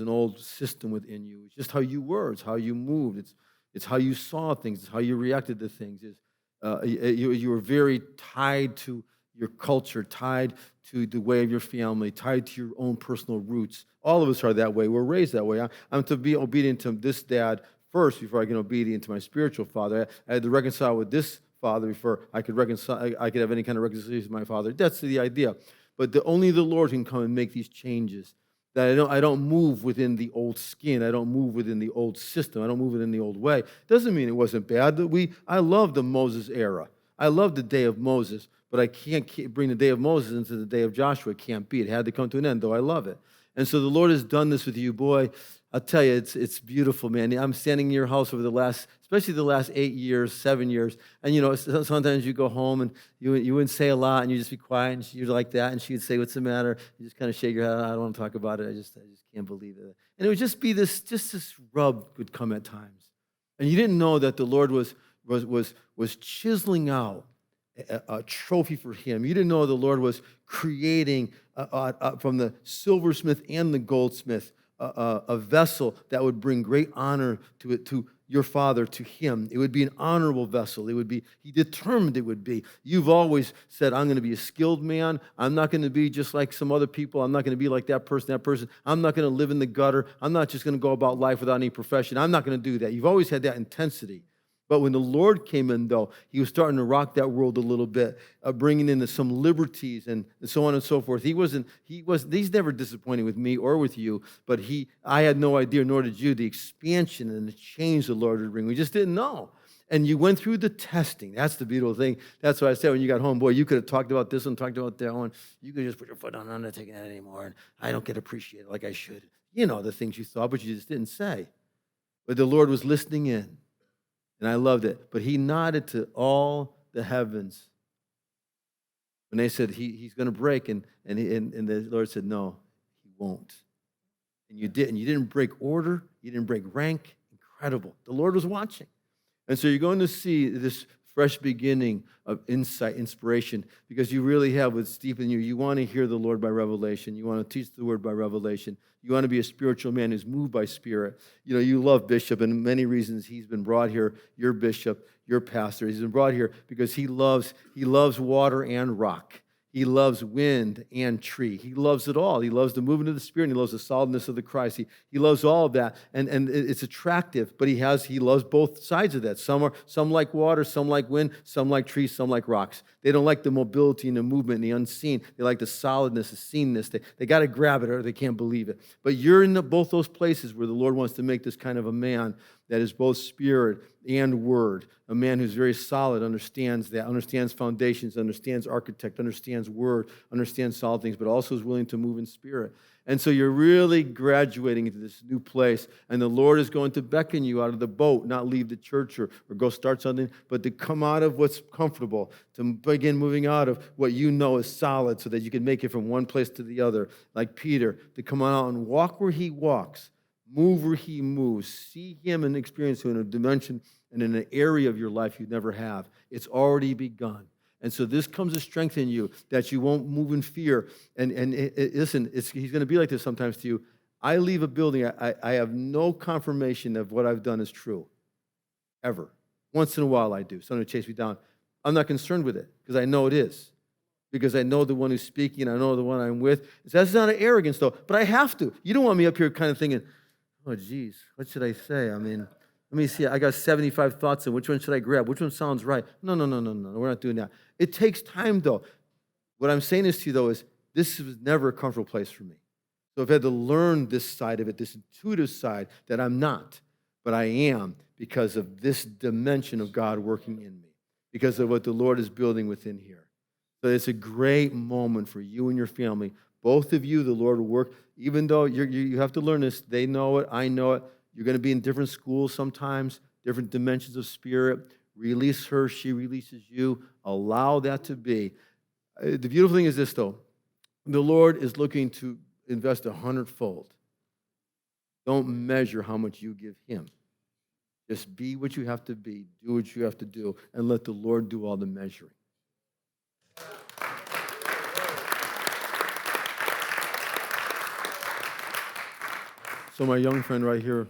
old system within you. It's just how you were. It's how you moved. It's how you saw things. It's how you reacted to things. You were very tied to your culture, tied to the way of your family, tied to your own personal roots. All of us are that way. We're raised that way. I'm to be obedient to this dad first before I can be obedient to my spiritual father. I had to reconcile with this father before I could have any kind of reconciliation with my father. That's the idea. But only the Lord can come and make these changes. That I don't move within the old skin. I don't move within the old system. I don't move within the old way. Doesn't mean it wasn't bad. I love the Moses era. I love the day of Moses, but I can't bring the day of Moses into the day of Joshua. It can't be. It had to come to an end, though I love it. And so the Lord has done this with you, boy. I'll tell you, it's beautiful, man. I'm standing in your house over especially the last 8 years, 7 years, and sometimes you go home and you wouldn't say a lot, and you just be quiet, and you're like that, and she'd say, "What's the matter?" You just kind of shake your head. I don't want to talk about it. I just can't believe it. And it would just be this rub would come at times, and you didn't know that the Lord was chiseling out a trophy for him. You didn't know the Lord was creating from the silversmith and the goldsmith a vessel that would bring great honor to your father, to him. It would be an honorable vessel. He determined it would be. You've always said, I'm going to be a skilled man. I'm not going to be just like some other people. I'm not going to be like that person. I'm not going to live in the gutter. I'm not just going to go about life without any profession. I'm not going to do that. You've always had that intensity. But when the Lord came in, though, he was starting to rock that world a little bit, bringing in some liberties and so on and so forth. He's never disappointed with me or with you, but I had no idea, nor did you, the expansion and the change the Lord would bring. We just didn't know. And you went through the testing. That's the beautiful thing. That's why I said when you got home, boy, you could have talked about this one, talked about that one. You could just put your foot on, I'm not taking that anymore, and I don't get appreciated like I should. You know the things you thought, but you just didn't say. But the Lord was listening in. And I loved it. But he nodded to all the heavens when they said he's going to break. And the Lord said, no, he won't. And you didn't. You didn't break order. You didn't break rank. Incredible. The Lord was watching. And so you're going to see this fresh beginning of insight, inspiration, because you really have what's deep in you. You want to hear the Lord by revelation. You want to teach the word by revelation. You want to be a spiritual man who's moved by spirit. You love Bishop, and many reasons he's been brought here, your bishop, your pastor. He's been brought here because he loves water and rock. He loves wind and tree. He loves it all. He loves the movement of the Spirit, and he loves the solidness of the Christ. He loves all of that, and it's attractive, but he loves both sides of that. Some like water, some like wind, some like trees, some like rocks. They don't like the mobility and the movement and the unseen. They like the solidness, the seenness. They got to grab it or they can't believe it. But you're in both those places where the Lord wants to make this kind of a man that is both spirit and word, a man who's very solid, understands foundations, understands architect, understands word, understands solid things, but also is willing to move in spirit. And so you're really graduating into this new place, and the Lord is going to beckon you out of the boat, not leave the church or go start something, but to come out of what's comfortable, to begin moving out of what you know is solid so that you can make it from one place to the other, like Peter, to come out and walk where he walks, move where he moves, see him and experience him in a dimension and in an area of your life you never have. It's already begun. And so this comes to strengthen you, that you won't move in fear. Listen, he's going to be like this sometimes to you. I leave a building, I have no confirmation of what I've done is true, ever. Once in a while I do. Somebody chase me down. I'm not concerned with it because I know it is. Because I know the one who's speaking, I know the one I'm with. That's not an arrogance, though, but I have to. You don't want me up here kind of thinking, oh, geez, what should I say? I mean, let me see. I got 75 thoughts, and which one should I grab? Which one sounds right? No. We're not doing that. It takes time, though. What I'm saying is to you, though, is this was never a comfortable place for me. So I've had to learn this side of it, this intuitive side that I'm not, but I am because of this dimension of God working in me, because of what the Lord is building within here. So it's a great moment for you and your family. Both of you, the Lord will work, even though you have to learn this. They know it. I know it. You're going to be in different schools sometimes, different dimensions of spirit. Release her. She releases you. Allow that to be. The beautiful thing is this, though. The Lord is looking to invest 100-fold. Don't measure how much you give him. Just be what you have to be. Do what you have to do. And let the Lord do all the measuring. So my young friend right here,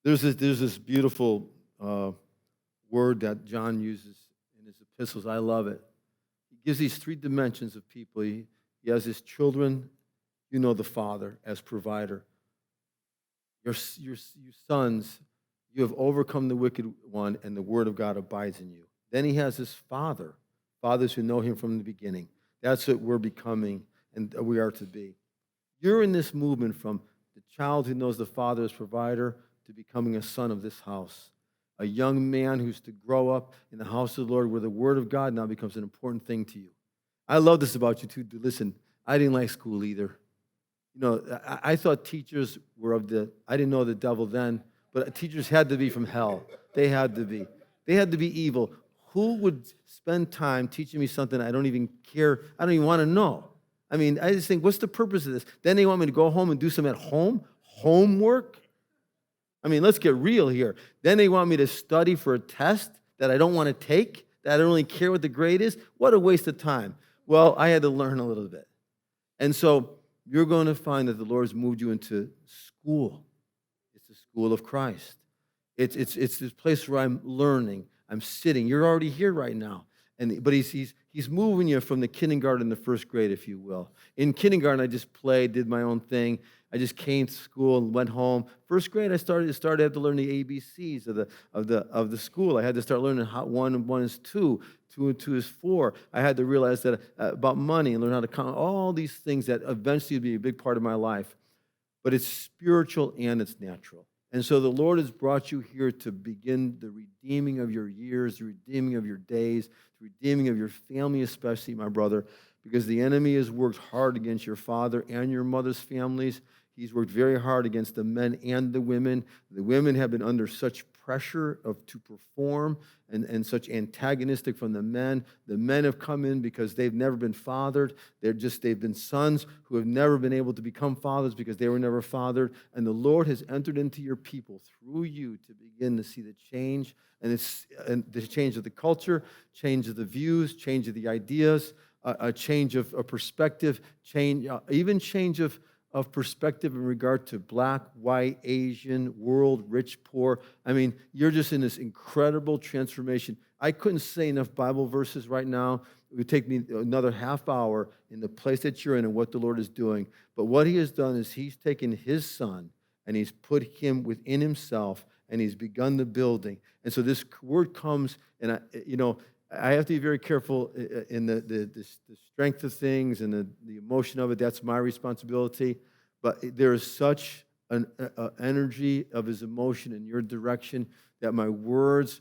There's this beautiful word that John uses in his epistles. I love it. He gives these three dimensions of people. He has his children, you know the Father as provider. Your sons, you have overcome the wicked one, and the word of God abides in you. Then he has his Father, fathers who know him from the beginning. That's what we're becoming and we are to be. You're in this movement from the child who knows the Father as provider to becoming a son of this house, a young man who's to grow up in the house of the Lord where the word of God now becomes an important thing to you. I love this about you too. Listen, I didn't like school either. You know, I thought teachers were I didn't know the devil then, but teachers had to be from hell. They had to be. They had to be evil. Who would spend time teaching me something I don't even care, I don't even want to know? I mean, I just think, what's the purpose of this? Then they want me to go home and do some at home? Homework? I mean, let's get real here. Then they want me to study for a test that I don't want to take, that I don't really care what the grade is. What a waste of time. Well, I had to learn a little bit. And so you're going to find that the Lord has moved you into school. It's the school of Christ. It's this place where I'm learning. I'm sitting. You're already here right now. But he's moving you from the kindergarten to first grade, if you will. In kindergarten, I just played, did my own thing. I just came to school and went home. First grade, I started to have to learn the ABCs of the school. I had to start learning how 1 and 1 is 2, 2 and 2 is 4. I had to realize that about money and learn how to count all these things that eventually would be a big part of my life. But it's spiritual and it's natural. And so the Lord has brought you here to begin the redeeming of your years, the redeeming of your days, the redeeming of your family especially, my brother, because the enemy has worked hard against your father and your mother's families. He's worked very hard against the men and the women. The women have been under such pressure to perform and such antagonistic from the men. The men have come in because they've never been fathered. They've been sons who have never been able to become fathers because they were never fathered. And the Lord has entered into your people through you to begin to see the change, and the change of the culture, change of the views, change of the ideas, a change of perspective, even change of perspective in regard to black, white, Asian, world, rich, poor. I mean, you're just in this incredible transformation. I couldn't say enough Bible verses right now. It would take me another half hour in the place that you're in and what the Lord is doing. But what he has done is he's taken his son and he's put him within himself and he's begun the building. And so this word comes, and I have to be very careful in the strength of things and the emotion of it. That's my responsibility. But there is such an energy of his emotion in your direction that my words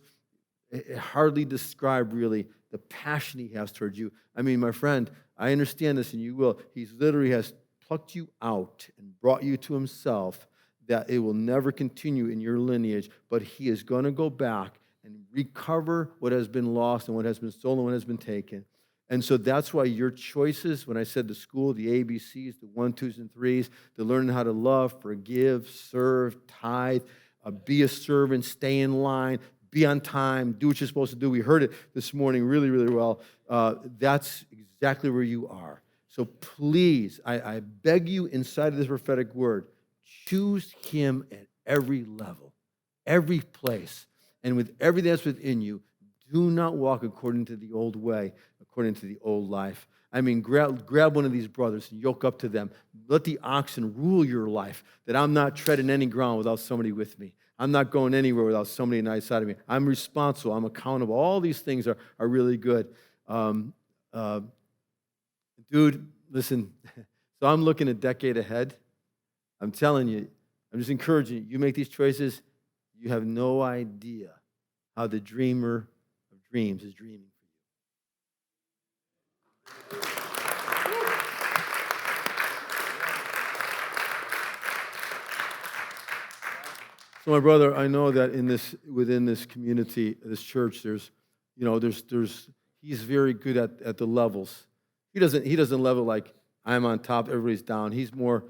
hardly describe really the passion he has towards you. I mean, my friend, I understand this, and you will. He literally has plucked you out and brought you to himself, that it will never continue in your lineage, but he is going to go back and recover what has been lost and what has been stolen, what has been taken. And so that's why your choices, when I said the school, the ABCs, the 1, 2s, and 3s, to learn how to love, forgive, serve, tithe, be a servant, stay in line, be on time, do what you're supposed to do. We heard it this morning really, really well. That's exactly where you are. So please, I beg you inside of this prophetic word, choose him at every level, every place. And with everything that's within you, do not walk according to the old way, according to the old life. I mean, grab one of these brothers and yoke up to them. Let the oxen rule your life, that I'm not treading any ground without somebody with me. I'm not going anywhere without somebody on the side of me. I'm responsible. I'm accountable. All these things are really good. Dude, listen, so I'm looking a decade ahead. I'm telling you, I'm just encouraging you. You make these choices, you have no idea how the dreamer of dreams is dreaming for you. So, my brother, I know that within this community, this church, he's very good at the levels. He doesn't level like I'm on top, everybody's down. He's more,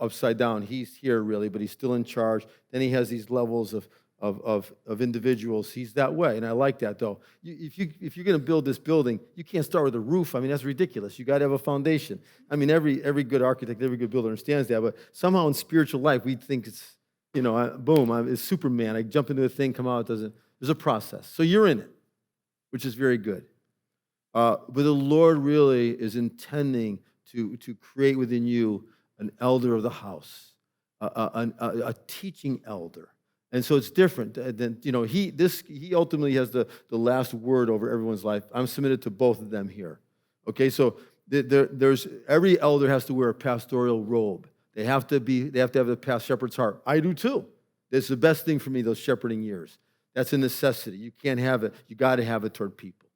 upside down. He's here really, but he's still in charge. Then he has these levels of individuals. He's that way, and I like that though. If you're going to build this building, you can't start with a roof. I mean, that's ridiculous. You got to have a foundation. I mean, every good architect, every good builder understands that. But somehow in spiritual life, we think it's It's Superman. I jump into the thing, come out, it doesn't. There's a process. So you're in it, which is very good. But the Lord really is intending to create within you an elder of the house, a teaching elder. And so it's different than, he ultimately has the last word over everyone's life. I'm submitted to both of them here. Okay, so there's every elder has to wear a pastoral robe. They have to have the shepherd's heart. I do too. It's the best thing for me, those shepherding years. That's a necessity. You can't have it. You got to have it toward people.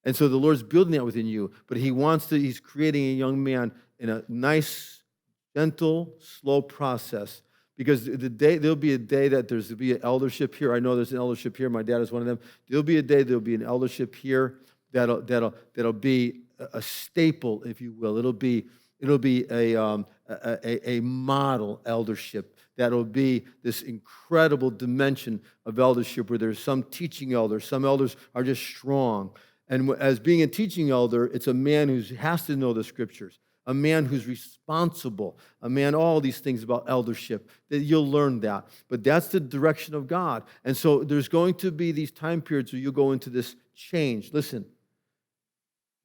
And so the Lord's building that within you, but he's creating a young man in a nice, gentle, slow process. Because there'll be a day that there'll be an eldership here. I know there's an eldership here. My dad is one of them. There'll be a day there'll be an eldership here that'll be a staple, if you will. It'll be a model eldership. That'll be this incredible dimension of eldership where there's some teaching elders. Some elders are just strong. And as being a teaching elder, it's a man who has to know the scriptures, a man who's responsible, a man, all these things about eldership, that you'll learn that. But that's the direction of God. And so there's going to be these time periods where you'll go into this change. Listen,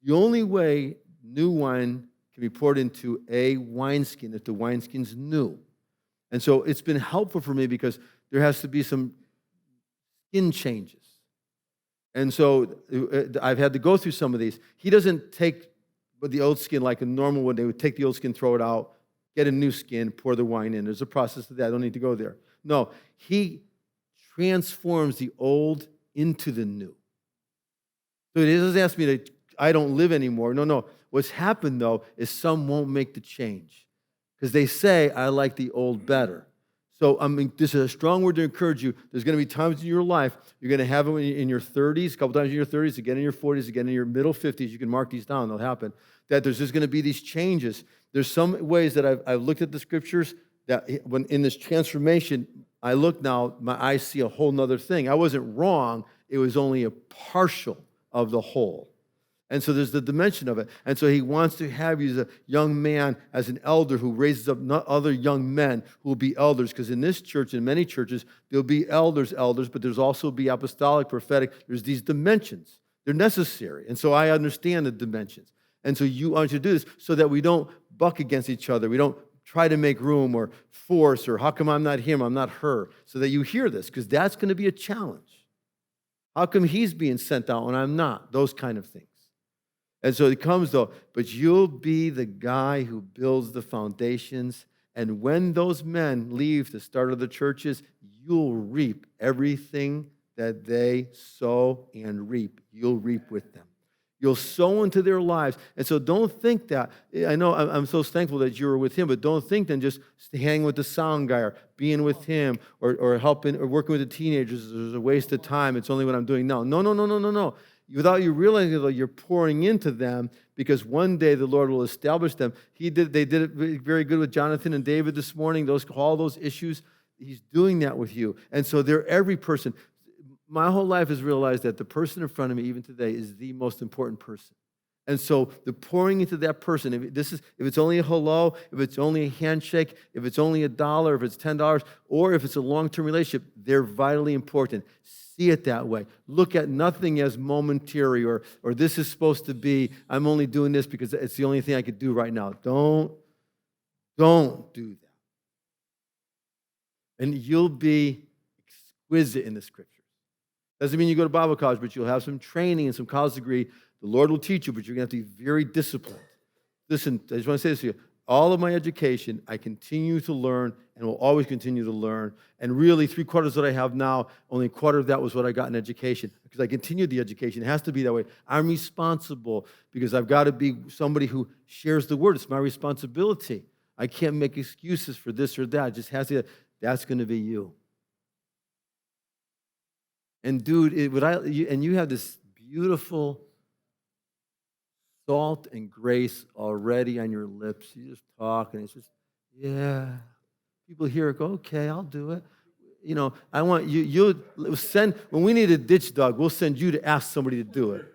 the only way new wine can be poured into a wineskin if the wineskin's new. And so it's been helpful for me because there has to be some skin changes. And so I've had to go through some of these. He doesn't take the old skin like a normal one. They would take the old skin, throw it out, get a new skin, pour the wine in. There's a process to that. I don't need to go there. No, he transforms the old into the new. So he doesn't ask me I don't live anymore. No. What's happened, though, is some won't make the change because they say, I like the old better. So this is a strong word to encourage you. There's going to be times in your life, you're going to have them in your 30s, a couple times in your 30s, again in your 40s, again in your middle 50s. You can mark these down. They'll happen. That there's just going to be these changes. There's some ways that I've looked at the scriptures that when in this transformation, I look now, my eyes see a whole nother thing. I wasn't wrong. It was only a partial of the whole. And so there's the dimension of it. And so he wants to have you as a young man, as an elder who raises up other young men who will be elders. Because in this church, in many churches, there'll be elders, but there's also be apostolic, prophetic. There's these dimensions. They're necessary. And so I understand the dimensions. And so you want to do this so that we don't buck against each other. We don't try to make room or force or how come I'm not him, I'm not her. So that you hear this, because that's going to be a challenge. How come he's being sent out when I'm not? Those kind of things. And so it comes, though, but you'll be the guy who builds the foundations. And when those men leave the start of the churches, you'll reap everything that they sow and reap. You'll reap with them. You'll sow into their lives. And so don't think that, I know I'm so thankful that you were with him, but don't think then just hanging with the sound guy or being with him or helping or working with the teenagers is a waste of time. It's only what I'm doing now. No. Without you realizing that you're pouring into them, because one day the Lord will establish them. They did it very good with Jonathan and David this morning. All those issues, he's doing that with you. And so they're every person. My whole life has realized that the person in front of me, even today, is the most important person. And so the pouring into that person, if it's only a hello, if it's only a handshake, if it's only $1, if it's $10, or if it's a long-term relationship, they're vitally important. See it that way. Look at nothing as momentary or this is supposed to be, I'm only doing this because it's the only thing I could do right now. Don't do that. And you'll be exquisite in the scriptures. Doesn't mean you go to Bible college, but you'll have some training and some college degree. The Lord will teach you, but you're going to have to be very disciplined. Listen, I just want to say this to you. All of my education, I continue to learn and will always continue to learn. And really, 3/4 that I have now, only 1/4 of that was what I got in education. Because I continued the education. It has to be that way. I'm responsible because I've got to be somebody who shares the word. It's my responsibility. I can't make excuses for this or that. It just has to, that's going to be you. And dude, you have this beautiful salt and grace already on your lips. You just talk, and it's just, yeah. People hear it, go, okay, I'll do it. You know, I want you'll send, when we need a ditch dug, we'll send you to ask somebody to do it.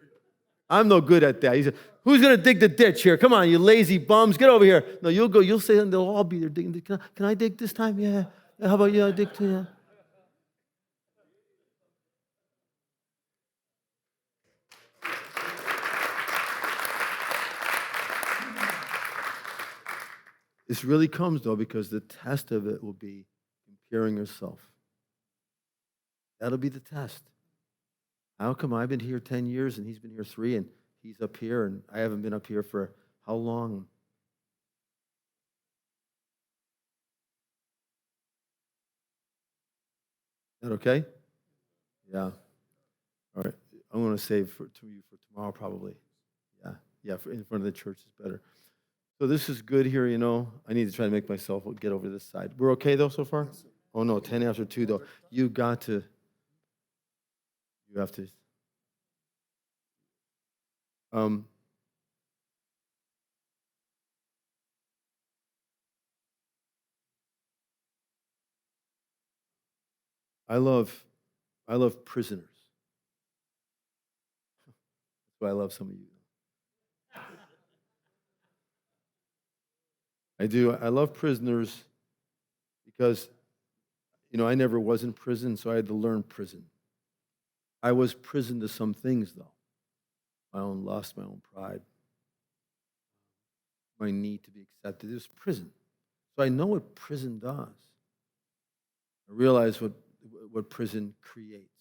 I'm no good at that. He said, who's going to dig the ditch here? Come on, you lazy bums, get over here. No, you'll go, you'll say, and they'll all be there digging. Can I dig this time? Yeah. How about you, Dick? Yeah. This really comes, though, because the test of it will be comparing yourself. That'll be the test. How come I've been here 10 years and he's been here 3 and he's up here and I haven't been up here for how long? Is that okay? Yeah. All right. I want to save to you for tomorrow, probably. Yeah. Yeah, in front of the church is better. So this is good here, you know. I need to try to make myself get over this side. We're okay, though, so far? Oh, no, 10 after 2, though. You have to. Um, I love prisoners. That's why I love some of you. I do. I love prisoners because, you know, I never was in prison, so I had to learn prison. I was prison to some things, though. My own lust, my own pride, my need to be accepted. It was prison. So I know what prison does. I realize what prison creates.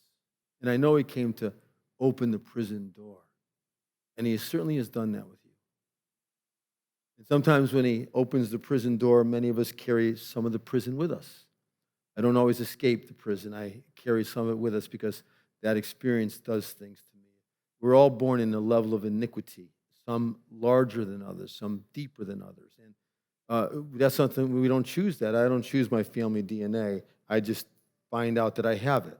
And I know he came to open the prison door. And he certainly has done that with you. And sometimes when he opens the prison door, many of us carry some of the prison with us. I don't always escape the prison. I carry some of it with us because that experience does things to me. We're all born in a level of iniquity, some larger than others, some deeper than others. And that's something we don't choose that. I don't choose my family DNA. I just find out that I have it.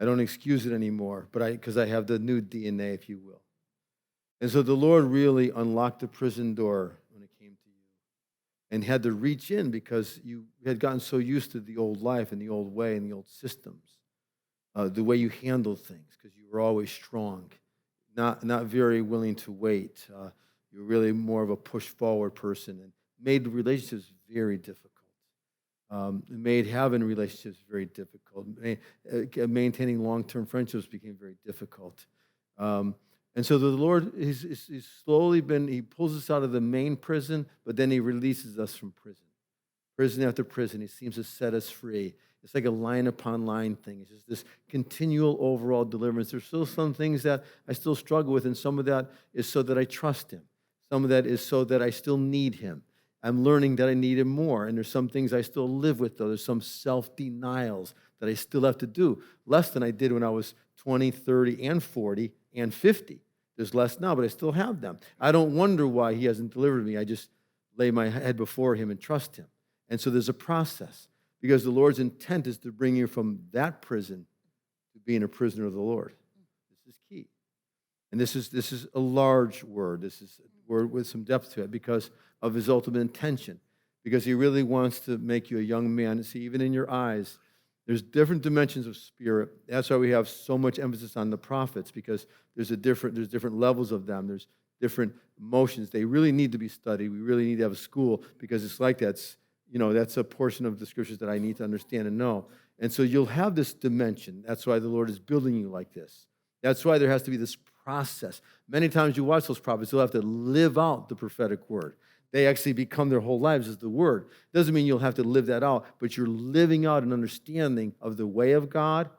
I don't excuse it anymore, but because I have the new DNA, if you will. And so the Lord really unlocked the prison door when it came to you and had to reach in because you had gotten so used to the old life and the old way and the old systems, the way you handled things because you were always strong, not very willing to wait. You were really more of a push-forward person and made relationships very difficult. Made having relationships very difficult. Maintaining long-term friendships became very difficult. And so the Lord, he's slowly he pulls us out of the main prison, but then he releases us from prison. Prison after prison, he seems to set us free. It's like a line upon line thing. It's just this continual overall deliverance. There's still some things that I still struggle with, and some of that is so that I trust him. Some of that is so that I still need him. I'm learning that I need him more, and there's some things I still live with, though. There's some self-denials that I still have to do, less than I did when I was 20, 30, and 40, and 50. There's less now, but I still have them. I don't wonder why he hasn't delivered me. I just lay my head before him and trust him. And so there's a process, because the Lord's intent is to bring you from that prison to being a prisoner of the Lord. This is key. And this is a large word. This is a word with some depth to it because of his ultimate intention, because he really wants to make you a young man. See, even in your eyes, there's different dimensions of spirit. That's why we have so much emphasis on the prophets, because there's different levels of them. There's different emotions. They really need to be studied. We really need to have a school, because it's like that's a portion of the scriptures that I need to understand and know. And so you'll have this dimension. That's why the Lord is building you like this. That's why there has to be this process. Many times you watch those prophets, they'll have to live out the prophetic word. They actually become their whole lives as the word. Doesn't mean you'll have to live that out, but you're living out an understanding of the way of God,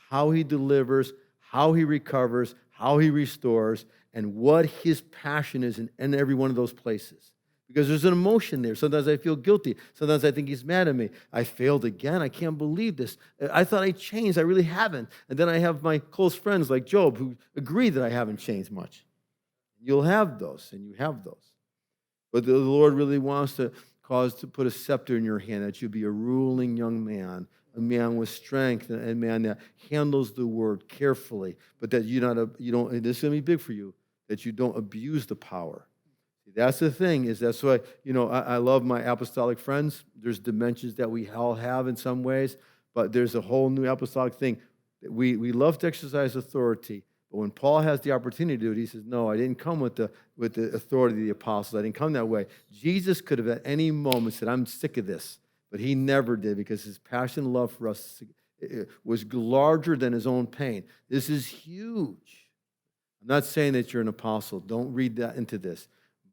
how he delivers, how he recovers, how he restores, and what his passion is in every one of those places. Because there's an emotion there. Sometimes I feel guilty. Sometimes I think he's mad at me. I failed again. I can't believe this. I thought I changed. I really haven't. And then I have my close friends like Job who agree that I haven't changed much. You'll have those, and you have those. But the Lord really wants to put a scepter in your hand, that you be a ruling young man, a man with strength, and a man that handles the word carefully, but that you don't. And this is going to be big for you, that you don't abuse the power. See, that's the thing. That's why I love my apostolic friends. There's dimensions that we all have in some ways, but there's a whole new apostolic thing. We love to exercise authority. But when Paul has the opportunity to do it, he says, no, I didn't come with the authority of the apostles. I didn't come that way. Jesus could have at any moment said, I'm sick of this. But he never did, because his passion and love for us was larger than his own pain. This is huge. I'm not saying that you're an apostle. Don't read that into this.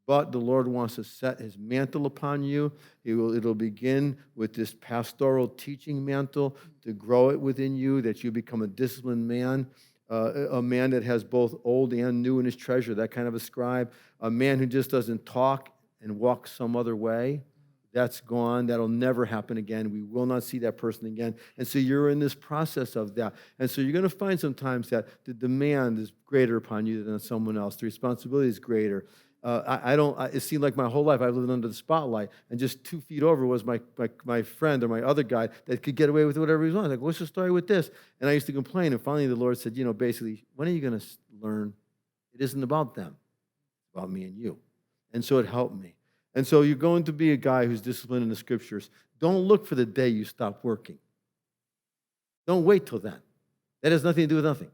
But the Lord wants to set his mantle upon you. It'll begin with this pastoral teaching mantle to grow it within you, that you become a disciplined man, a man that has both old and new in his treasure, that kind of a scribe, a man who just doesn't talk and walk some other way. That's gone. That'll never happen again. We will not see that person again. And so you're in this process of that. And so you're going to find sometimes that the demand is greater upon you than someone else. The responsibility is greater. It seemed like my whole life I've lived under the spotlight, and just 2 feet over was my friend or my other guy that could get away with whatever he wanted. Like, what's the story with this? And I used to complain, and finally the Lord said, basically, when are you going to learn it isn't about them, it's about me and you? And so it helped me. And so you're going to be a guy who's disciplined in the Scriptures. Don't look for the day you stop working. Don't wait till then. That has nothing to do with nothing.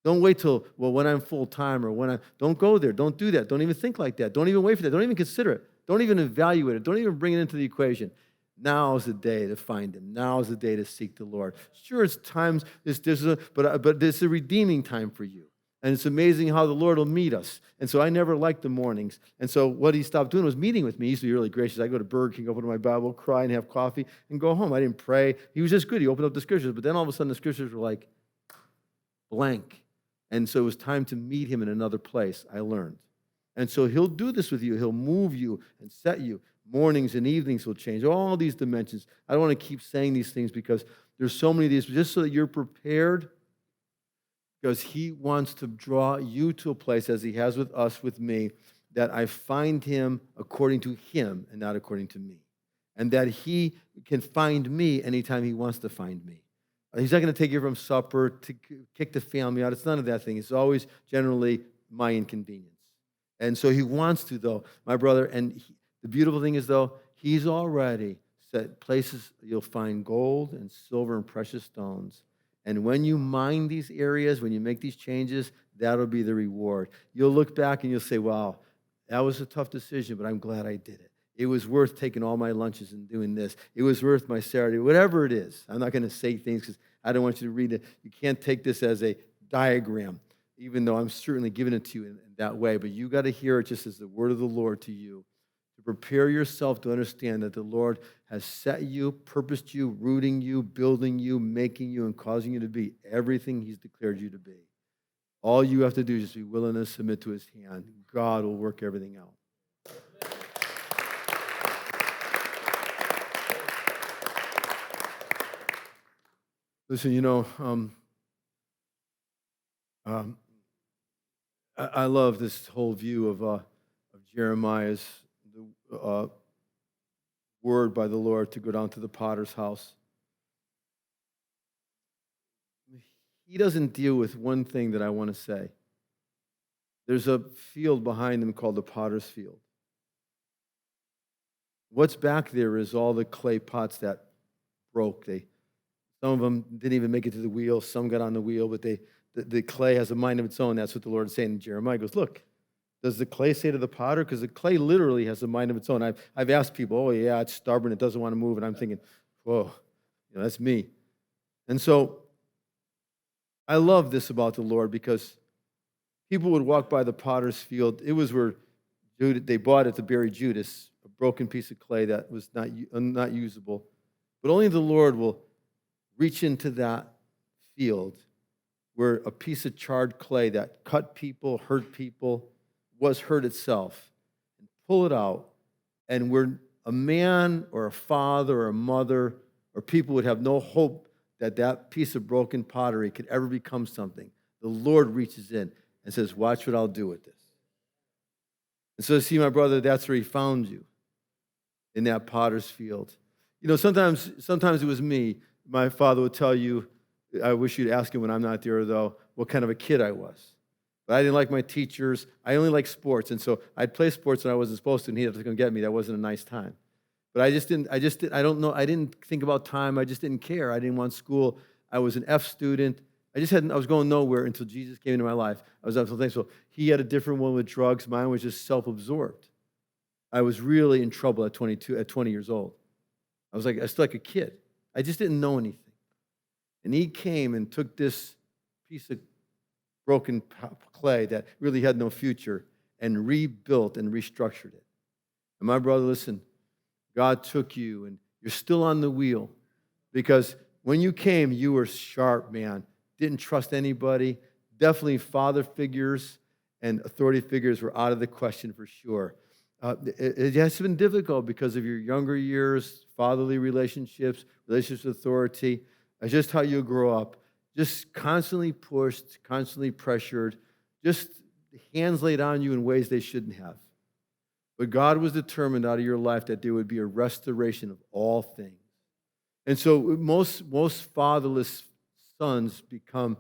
Don't wait till, when I'm full-time or don't go there. Don't do that. Don't even think like that. Don't even wait for that. Don't even consider it. Don't even evaluate it. Don't even bring it into the equation. Now is the day to find him. Now is the day to seek the Lord. Sure, it's times, but there's a redeeming time for you. And it's amazing how the Lord will meet us. And so I never liked the mornings. And so what he stopped doing was meeting with me. He used to be really gracious. I go to Burger King, open my Bible, cry and have coffee, and go home. I didn't pray. He was just good. He opened up the Scriptures. But then all of a sudden the Scriptures were like blank. And so it was time to meet him in another place, I learned. And so he'll do this with you. He'll move you and set you. Mornings and evenings will change. All these dimensions. I don't want to keep saying these things because there's so many of these, just so that you're prepared, because he wants to draw you to a place, as he has with us, with me, that I find him according to him and not according to me. And that he can find me anytime he wants to find me. He's not going to take you from supper, to kick the family out. It's none of that thing. It's always generally my inconvenience. And so he wants to, though, my brother. And the beautiful thing is, though, he's already set places you'll find gold and silver and precious stones. And when you mine these areas, when you make these changes, that'll be the reward. You'll look back and you'll say, wow, that was a tough decision, but I'm glad I did it. It was worth taking all my lunches and doing this. It was worth my Saturday, whatever it is. I'm not going to say things because I don't want you to read it. You can't take this as a diagram, even though I'm certainly giving it to you in that way. But you got to hear it just as the word of the Lord to you, to prepare yourself to understand that the Lord has set you, purposed you, rooting you, building you, making you, and causing you to be everything he's declared you to be. All you have to do is just be willing to submit to his hand. God will work everything out. Listen, I love this whole view of Jeremiah's word by the Lord to go down to the potter's house. He doesn't deal with one thing that I want to say. There's a field behind him called the potter's field. What's back there is all the clay pots that broke. Some of them didn't even make it to the wheel. Some got on the wheel, but the clay has a mind of its own. That's what the Lord is saying to Jeremiah. He goes, look, does the clay say to the potter? Because the clay literally has a mind of its own. I've asked people, oh, yeah, it's stubborn. It doesn't want to move. And I'm thinking, whoa, that's me. And so I love this about the Lord, because people would walk by the potter's field. It was where they bought it to bury Judas, a broken piece of clay that was not usable. But only the Lord will reach into that field where a piece of charred clay that cut people, hurt people, was hurt itself, and pull it out, and where a man or a father or a mother or people would have no hope that that piece of broken pottery could ever become something. The Lord reaches in and says, watch what I'll do with this. And so, see, my brother, that's where he found you, in that potter's field. Sometimes it was me. My father would tell you, I wish you'd ask him when I'm not there, though, what kind of a kid I was. But I didn't like my teachers. I only liked sports. And so I'd play sports when I wasn't supposed to, and he'd have to come get me. That wasn't a nice time. But I didn't think about time. I just didn't care. I didn't want school. I was an F student. I was going nowhere until Jesus came into my life. I was up to things. So he had a different one with drugs. Mine was just self-absorbed. I was really in trouble at 20 years old. I was like a kid. I just didn't know anything. And he came and took this piece of broken clay that really had no future and rebuilt and restructured it. And my brother, listen, God took you and you're still on the wheel because when you came, you were sharp, man. Didn't trust anybody. Definitely father figures and authority figures were out of the question for sure. It has been difficult because of your younger years, fatherly relationships, relationships with authority, just how you grow up, just constantly pushed, constantly pressured, just hands laid on you in ways they shouldn't have. But God was determined out of your life that there would be a restoration of all things. And so most fatherless sons become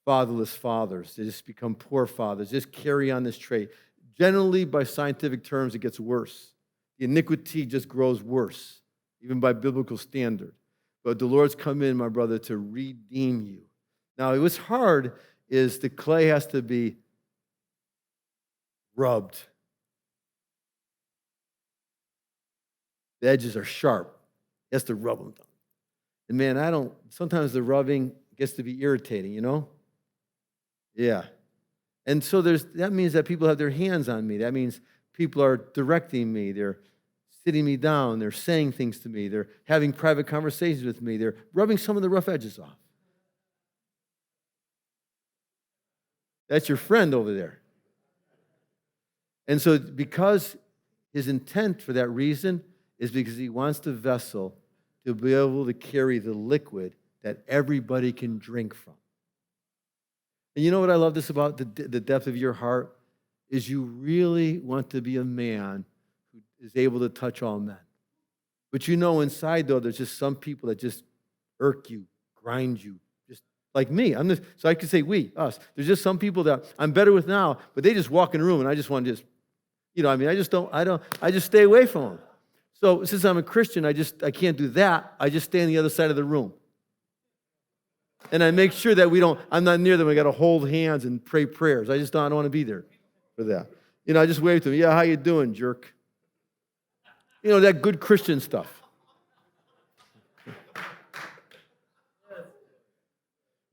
fatherless fathers. They just become poor fathers, just carry on this trait. Generally, by scientific terms, it gets worse. The iniquity just grows worse, even by biblical standard. But the Lord's come in, my brother, to redeem you. Now, what's hard is the clay has to be rubbed. The edges are sharp. He has to rub them down. And man, sometimes the rubbing gets to be irritating, you know? Yeah. And so that means that people have their hands on me. That means people are directing me. They're sitting me down. They're saying things to me. They're having private conversations with me. They're rubbing some of the rough edges off. That's your friend over there. And so because his intent for that reason is because he wants the vessel to be able to carry the liquid that everybody can drink from. And you know what I love this about the depth of your heart is you really want to be a man who is able to touch all men. But you know inside, though, there's just some people that just irk you, grind you, just like me. So I could say we, us. There's just some people that I'm better with now, but they just walk in a room and I just want to just, I just stay away from them. So since I'm a Christian, I can't do that. I just stay on the other side of the room. And I make sure that I'm not near them. I got to hold hands and pray prayers. I don't want to be there for that. I just wave to them. Yeah, how you doing, jerk? That good Christian stuff.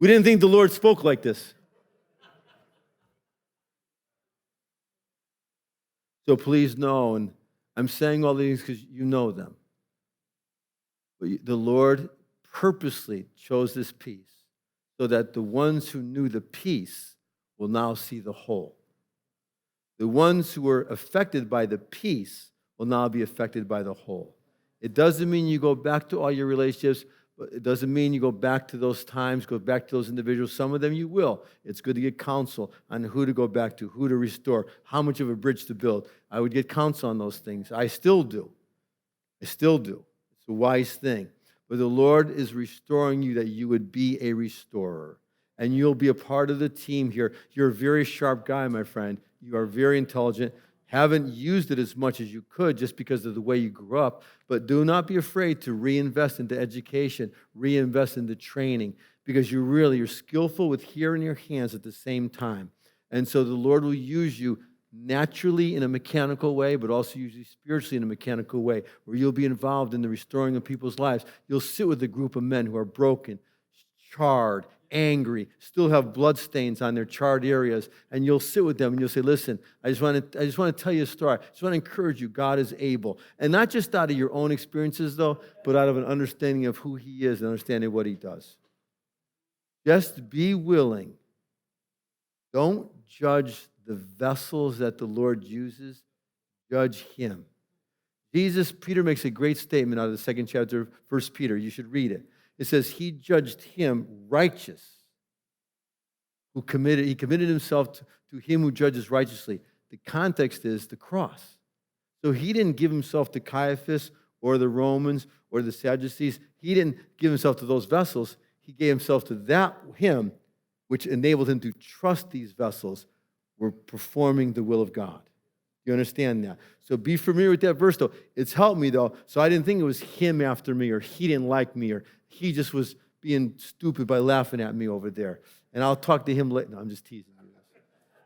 We didn't think the Lord spoke like this. So please know, and I'm saying all these because you know them. But the Lord purposely chose this piece so that the ones who knew the piece will now see the whole. The ones who were affected by the piece will now be affected by the whole. It doesn't mean you go back to all your relationships, but it doesn't mean you go back to those times, go back to those individuals. Some of them you will. It's good to get counsel on who to go back to, who to restore, how much of a bridge to build. I would get counsel on those things. I still do. It's a wise thing. But the Lord is restoring you that you would be a restorer. And you'll be a part of the team here. You're a very sharp guy, my friend. You are very intelligent. Haven't used it as much as you could just because of the way you grew up. But do not be afraid to reinvest into education, reinvest into training, because you're skillful with here in your hands at the same time. And so the Lord will use you naturally in a mechanical way, but also use you spiritually in a mechanical way, where you'll be involved in the restoring of people's lives. You'll sit with a group of men who are broken, charred, angry, still have blood stains on their charred areas, and you'll sit with them and you'll say, listen, I just want to tell you a story. I just want to encourage you, God is able. And not just out of your own experiences, though, but out of an understanding of who he is and understanding what he does. Just be willing. Don't judge the vessels that the Lord uses. Judge him. Peter makes a great statement out of the second chapter of 1 Peter. You should read it. It says, he judged him righteous, he committed himself to him who judges righteously. The context is the cross. So he didn't give himself to Caiaphas or the Romans or the Sadducees. He didn't give himself to those vessels. He gave himself to him, which enabled him to trust these vessels were performing the will of God. You understand that? So be familiar with that verse, though. It's helped me, though, so I didn't think it was him after me, or he didn't like me, or he just was being stupid by laughing at me over there. And I'll talk to him later. No, I'm just teasing you.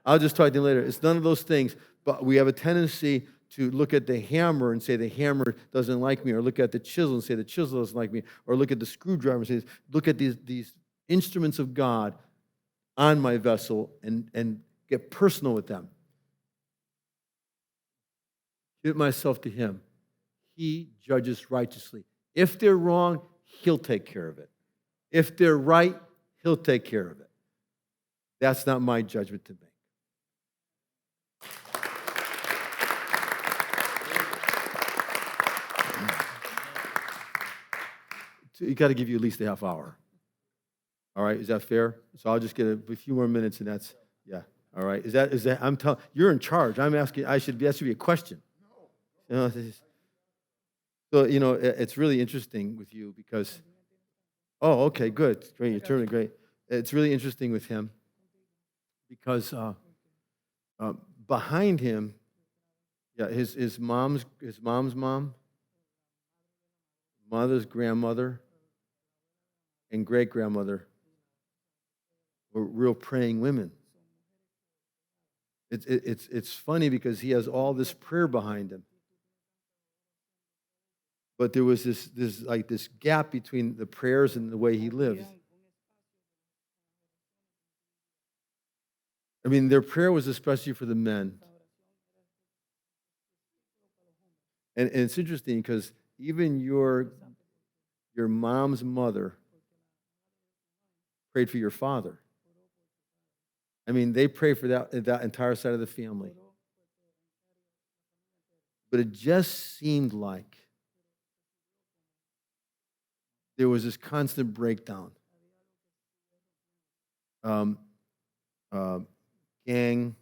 I'll just talk to him later. It's none of those things, but we have a tendency to look at the hammer and say the hammer doesn't like me, or look at the chisel and say the chisel doesn't like me, or look at the screwdriver and say, look at these instruments of God on my vessel and get personal with them. Give myself to him. He judges righteously. If they're wrong, he'll take care of it. If they're right, he'll take care of it. That's not my judgment to make. You got to give you at least a half hour. All right, is that fair? So I'll just get a few more minutes, and that's, yeah. All right, is that? I'm telling you're in charge. I'm asking. That should be a question. So it's really interesting with you because. Oh, okay, good, great. You're turning great. It's really interesting with him because behind him, yeah, his mom's mom, mother's grandmother, and great grandmother were real praying women. It's funny because he has all this prayer behind him, but there was this gap between the prayers and the way he lives. I mean, their prayer was especially for the men, and it's interesting because even your mom's mother prayed for your father. I mean, they pray for that entire side of the family. But it just seemed like there was this constant breakdown. Gang,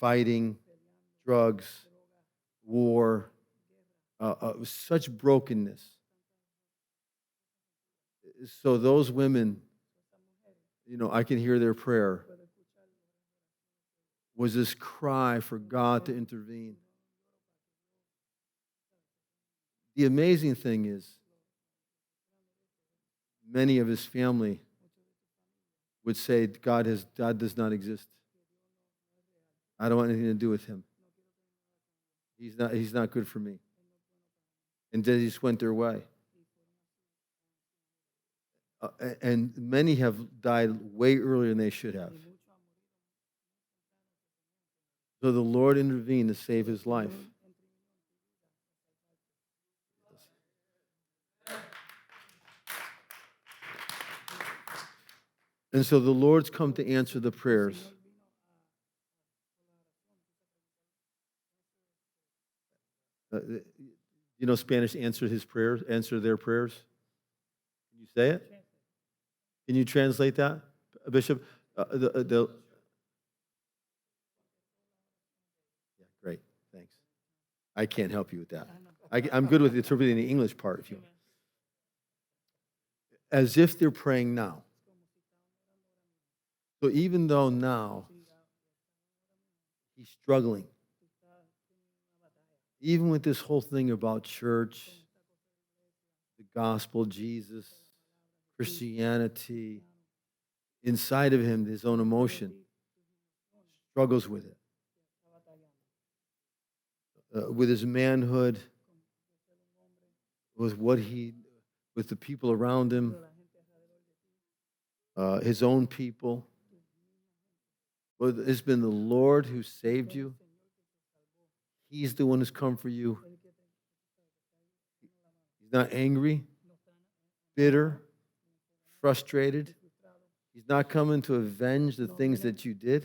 fighting, drugs, war, such brokenness. So those women, I can hear their prayer, was this cry for God to intervene. The amazing thing is, many of his family would say God does not exist. I don't want anything to do with him. He's not good for me. And they just went their way. And many have died way earlier than they should have. So the Lord intervened to save his life. And so the Lord's come to answer the prayers. Spanish answer their prayers. Can you say it? Can you translate that, Bishop? Yeah, great, thanks. I can't help you with that. I'm good with interpreting the English part, if you want. As if they're praying now. So even though now he's struggling, even with this whole thing about church, the gospel, Jesus, Christianity, inside of him, his own emotion, struggles with it. With his manhood, with with the people around him, his own people. But it's been the Lord who saved you. He's the one who's come for you. He's not angry, bitter, frustrated. He's not coming to avenge the things that you did.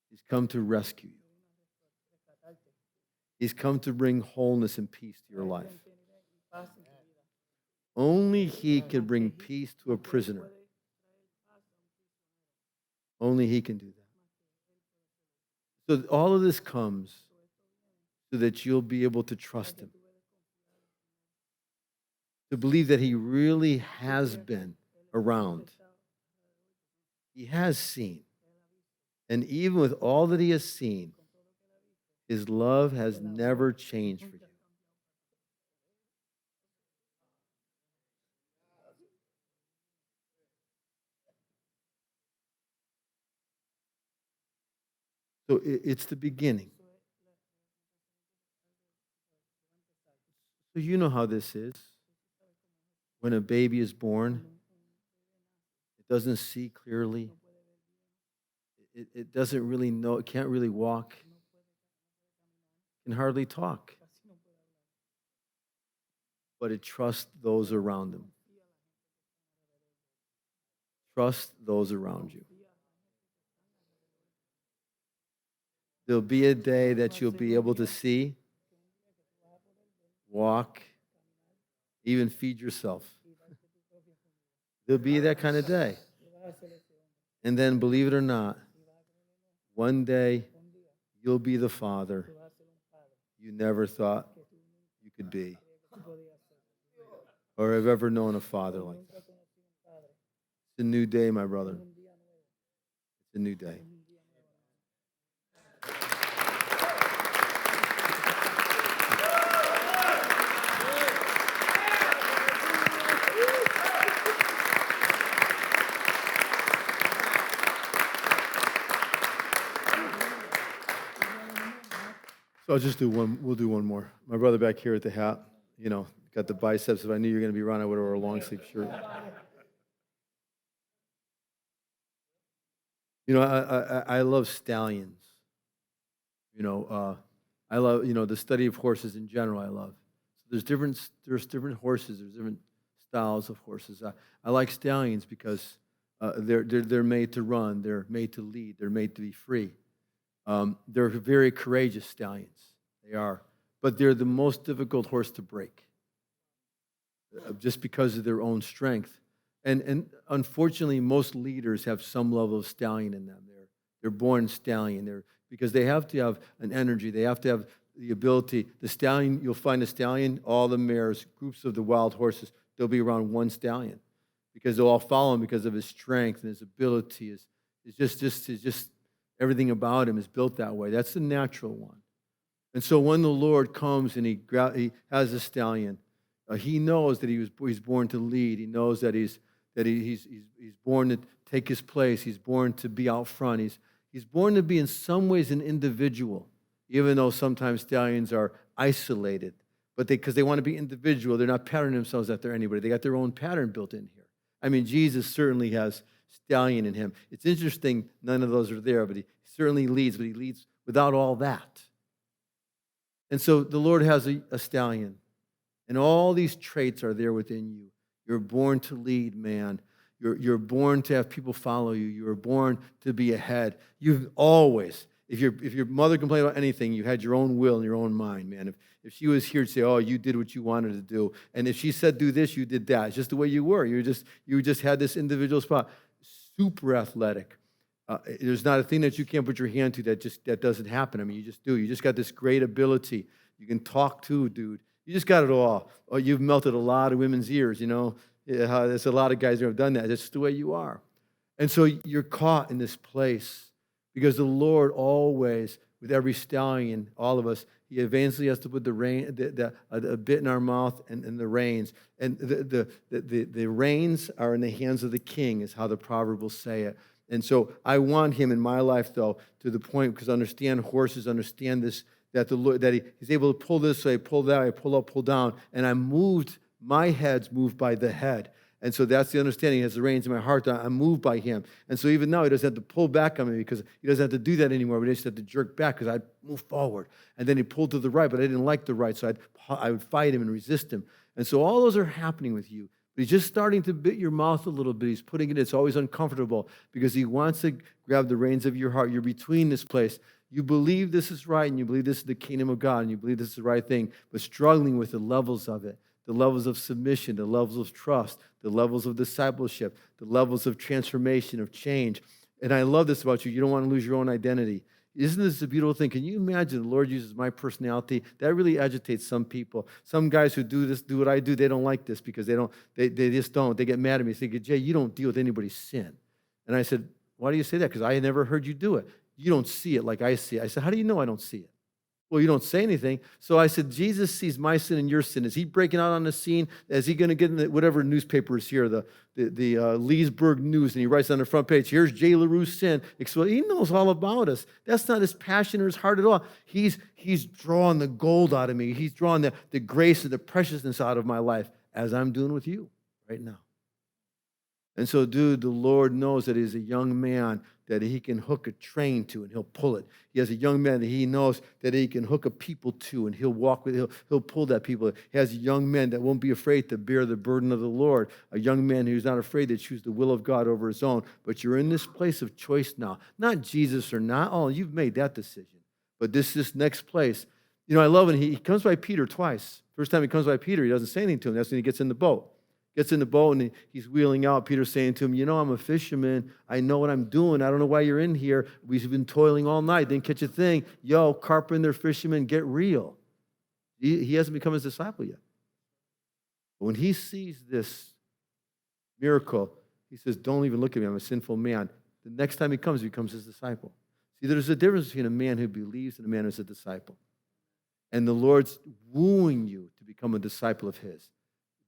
He's come to rescue you. He's come to bring wholeness and peace to your life. Only he can bring peace to a prisoner. Only he can do that. So all of this comes so that you'll be able to trust him. To believe that he really has been around. He has seen. And even with all that he has seen, his love has never changed for you. So it's the beginning. So you know how this is. When a baby is born, it doesn't see clearly. It doesn't really know, it can't really walk, can hardly talk, but it trusts those around them. Trust those around you. There'll be a day that you'll be able to see, walk, even feed yourself. There'll be that kind of day. And then, believe it or not, one day you'll be the father you never thought you could be or have ever known a father like that. It's a new day, my brother. It's a new day. So I'll just do one. We'll do one more. My brother back here at the hat, got the biceps. If I knew you were going to be running, I would have worn a long sleeve shirt. I love stallions. I love the study of horses in general. I love. So there's different horses. There's different styles of horses. I like stallions because they're made to run. They're made to lead. They're made to be free. They're very courageous stallions. They are. But they're the most difficult horse to break just because of their own strength. And unfortunately, most leaders have some level of stallion in them. They're born stallion. Because they have to have an energy. They have to have the ability. The stallion, you'll find a stallion, all the mares, groups of the wild horses, they'll be around one stallion because they'll all follow him because of his strength and his ability. It's just everything about him is built that way. That's the natural one. And so when the Lord comes and he has a stallion, he knows that he's born to lead. He knows that he's born to take his place. He's born to be out front. He's born to be in some ways an individual, even though sometimes stallions are isolated. But because they want to be individual, they're not patterning themselves after anybody. They got their own pattern built in here. I mean, Jesus certainly has stallion in him. It's interesting, none of those are there, but he certainly leads, but he leads without all that. And so the Lord has a stallion, and all these traits are there within you. You're born to lead, man. You're born to have people follow you. You're born to be ahead. You've always, if your mother complained about anything, you had your own will and your own mind, man. If she was here to say, oh, you did what you wanted to do, and if she said do this, you did that. It's just the way you were. You just had this individual spot. Super athletic. There's not a thing that you can't put your hand to that doesn't happen. I mean, you just do. You just got this great ability. You can talk too, dude. You just got it all. Oh, you've melted a lot of women's ears, There's a lot of guys who have done that. That's the way you are. And so you're caught in this place because the Lord always, with every stallion, all of us, he eventually has to put a bit in our mouth and the reins. And the reins are in the hands of the king, is how the proverb will say it. And so I want him in my life, though, to the point, because understand horses, understand this, that the Lord, that he's able to pull this way, pull that way, pull up, pull down. And my head's moved by the head. And so that's the understanding. He has the reins in my heart. I'm moved by him. And so even now, he doesn't have to pull back on me because he doesn't have to do that anymore. But he just have to jerk back because I'd move forward. And then he pulled to the right, but I didn't like the right. So I would fight him and resist him. And so all those are happening with you. But he's just starting to bit your mouth a little bit. He's putting it's always uncomfortable because he wants to grab the reins of your heart. You're between this place. You believe this is right, and you believe this is the kingdom of God, and you believe this is the right thing, but struggling with the levels of it. The levels of submission, the levels of trust, the levels of discipleship, the levels of transformation, of change. And I love this about you. You don't want to lose your own identity. Isn't this a beautiful thing? Can you imagine the Lord uses my personality? That really agitates some people. Some guys who do what I do, they don't like this because they just don't. They get mad at me. They say, Jay, you don't deal with anybody's sin. And I said, why do you say that? Because I never heard you do it. You don't see it like I see it. I said, how do you know I don't see it? Well, you don't say anything. So I said, Jesus sees my sin and your sin. Is he breaking out on the scene? Is he going to get in whatever newspaper is here, the Leesburg News, and he writes on the front page, here's J. Leroux sin. He knows all about us. That's not his passion or his heart at all. He's drawing the gold out of me. He's drawing the grace and the preciousness out of my life, as I'm doing with you right now. And so, dude, the Lord knows that he's a young man that he can hook a train to and he'll pull it. He has a young man that he knows that he can hook a people to and he'll walk with, he'll pull that people. He has a young man that won't be afraid to bear the burden of the Lord. A young man who's not afraid to choose the will of God over his own. But you're in this place of choice now. Not Jesus or not. Oh, you've made that decision. But this next place. You know, I love when he comes by Peter twice. First time he comes by Peter, he doesn't say anything to him. That's when he gets in the boat. Gets in the boat and he's wheeling out. Peter's saying to him, you know, I'm a fisherman. I know what I'm doing. I don't know why you're in here. We've been toiling all night. Didn't catch a thing. Yo, carpenter, fisherman, get real. He hasn't become his disciple yet. But when he sees this miracle, he says, don't even look at me. I'm a sinful man. The next time he becomes his disciple. See, there's a difference between a man who believes and a man who's a disciple. And the Lord's wooing you to become a disciple of his.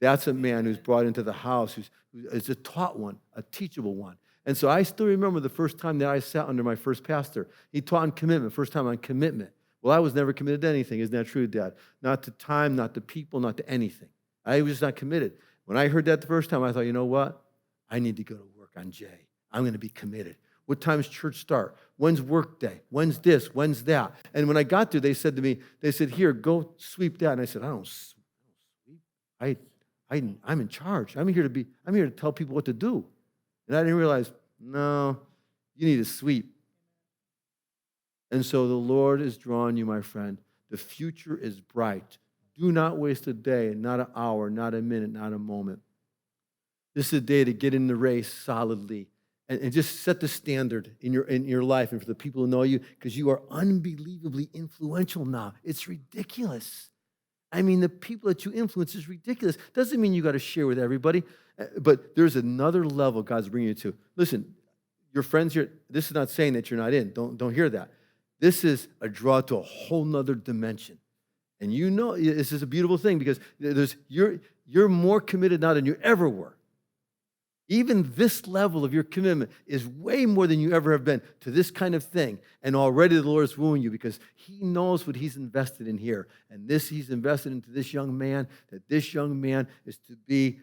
That's a man who's brought into the house, who is a taught one, a teachable one. And so I still remember the first time that I sat under my first pastor. He taught on commitment, first time on commitment. Well, I was never committed to anything. Isn't that true, Dad? Not to time, not to people, not to anything. I was just not committed. When I heard that the first time, I thought, you know what? I need to go to work on Jay. I'm going to be committed. What time does church start? When's work day? When's this? When's that? And when I got there, they said to me, here, go sweep that. And I said, I don't sweep. I'm in charge. I'm here to tell people what to do. And I didn't realize, no, you need to sweep. And so the Lord is drawing you, my friend. The future is bright. Do not waste a day, not an hour, not a minute, not a moment. This is a day to get in the race solidly and just set the standard in your life and for the people who know you, because you are unbelievably influential now. It's ridiculous. I mean, the people that you influence is ridiculous. Doesn't mean you got to share with everybody, but there's another level God's bringing you to. Listen, your friends here, this is not saying that you're not in. Don't hear that. This is a draw to a whole nother dimension. And you know, this is a beautiful thing because you're more committed now than you ever were. Even this level of your commitment is way more than you ever have been to this kind of thing. And already the Lord is wooing you because he knows what he's invested in here. And he's invested into this young man, that this young man is to be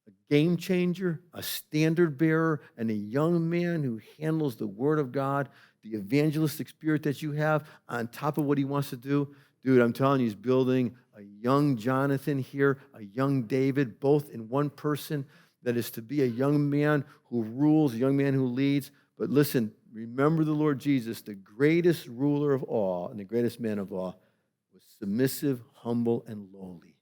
a game changer, a standard bearer, and a young man who handles the word of God, the evangelistic spirit that you have on top of what he wants to do. Dude, I'm telling you, he's building a young Jonathan here, a young David, both in one person. That is to be a young man who rules, a young man who leads. But listen, remember the Lord Jesus, the greatest ruler of all and the greatest man of all was submissive, humble, and lowly.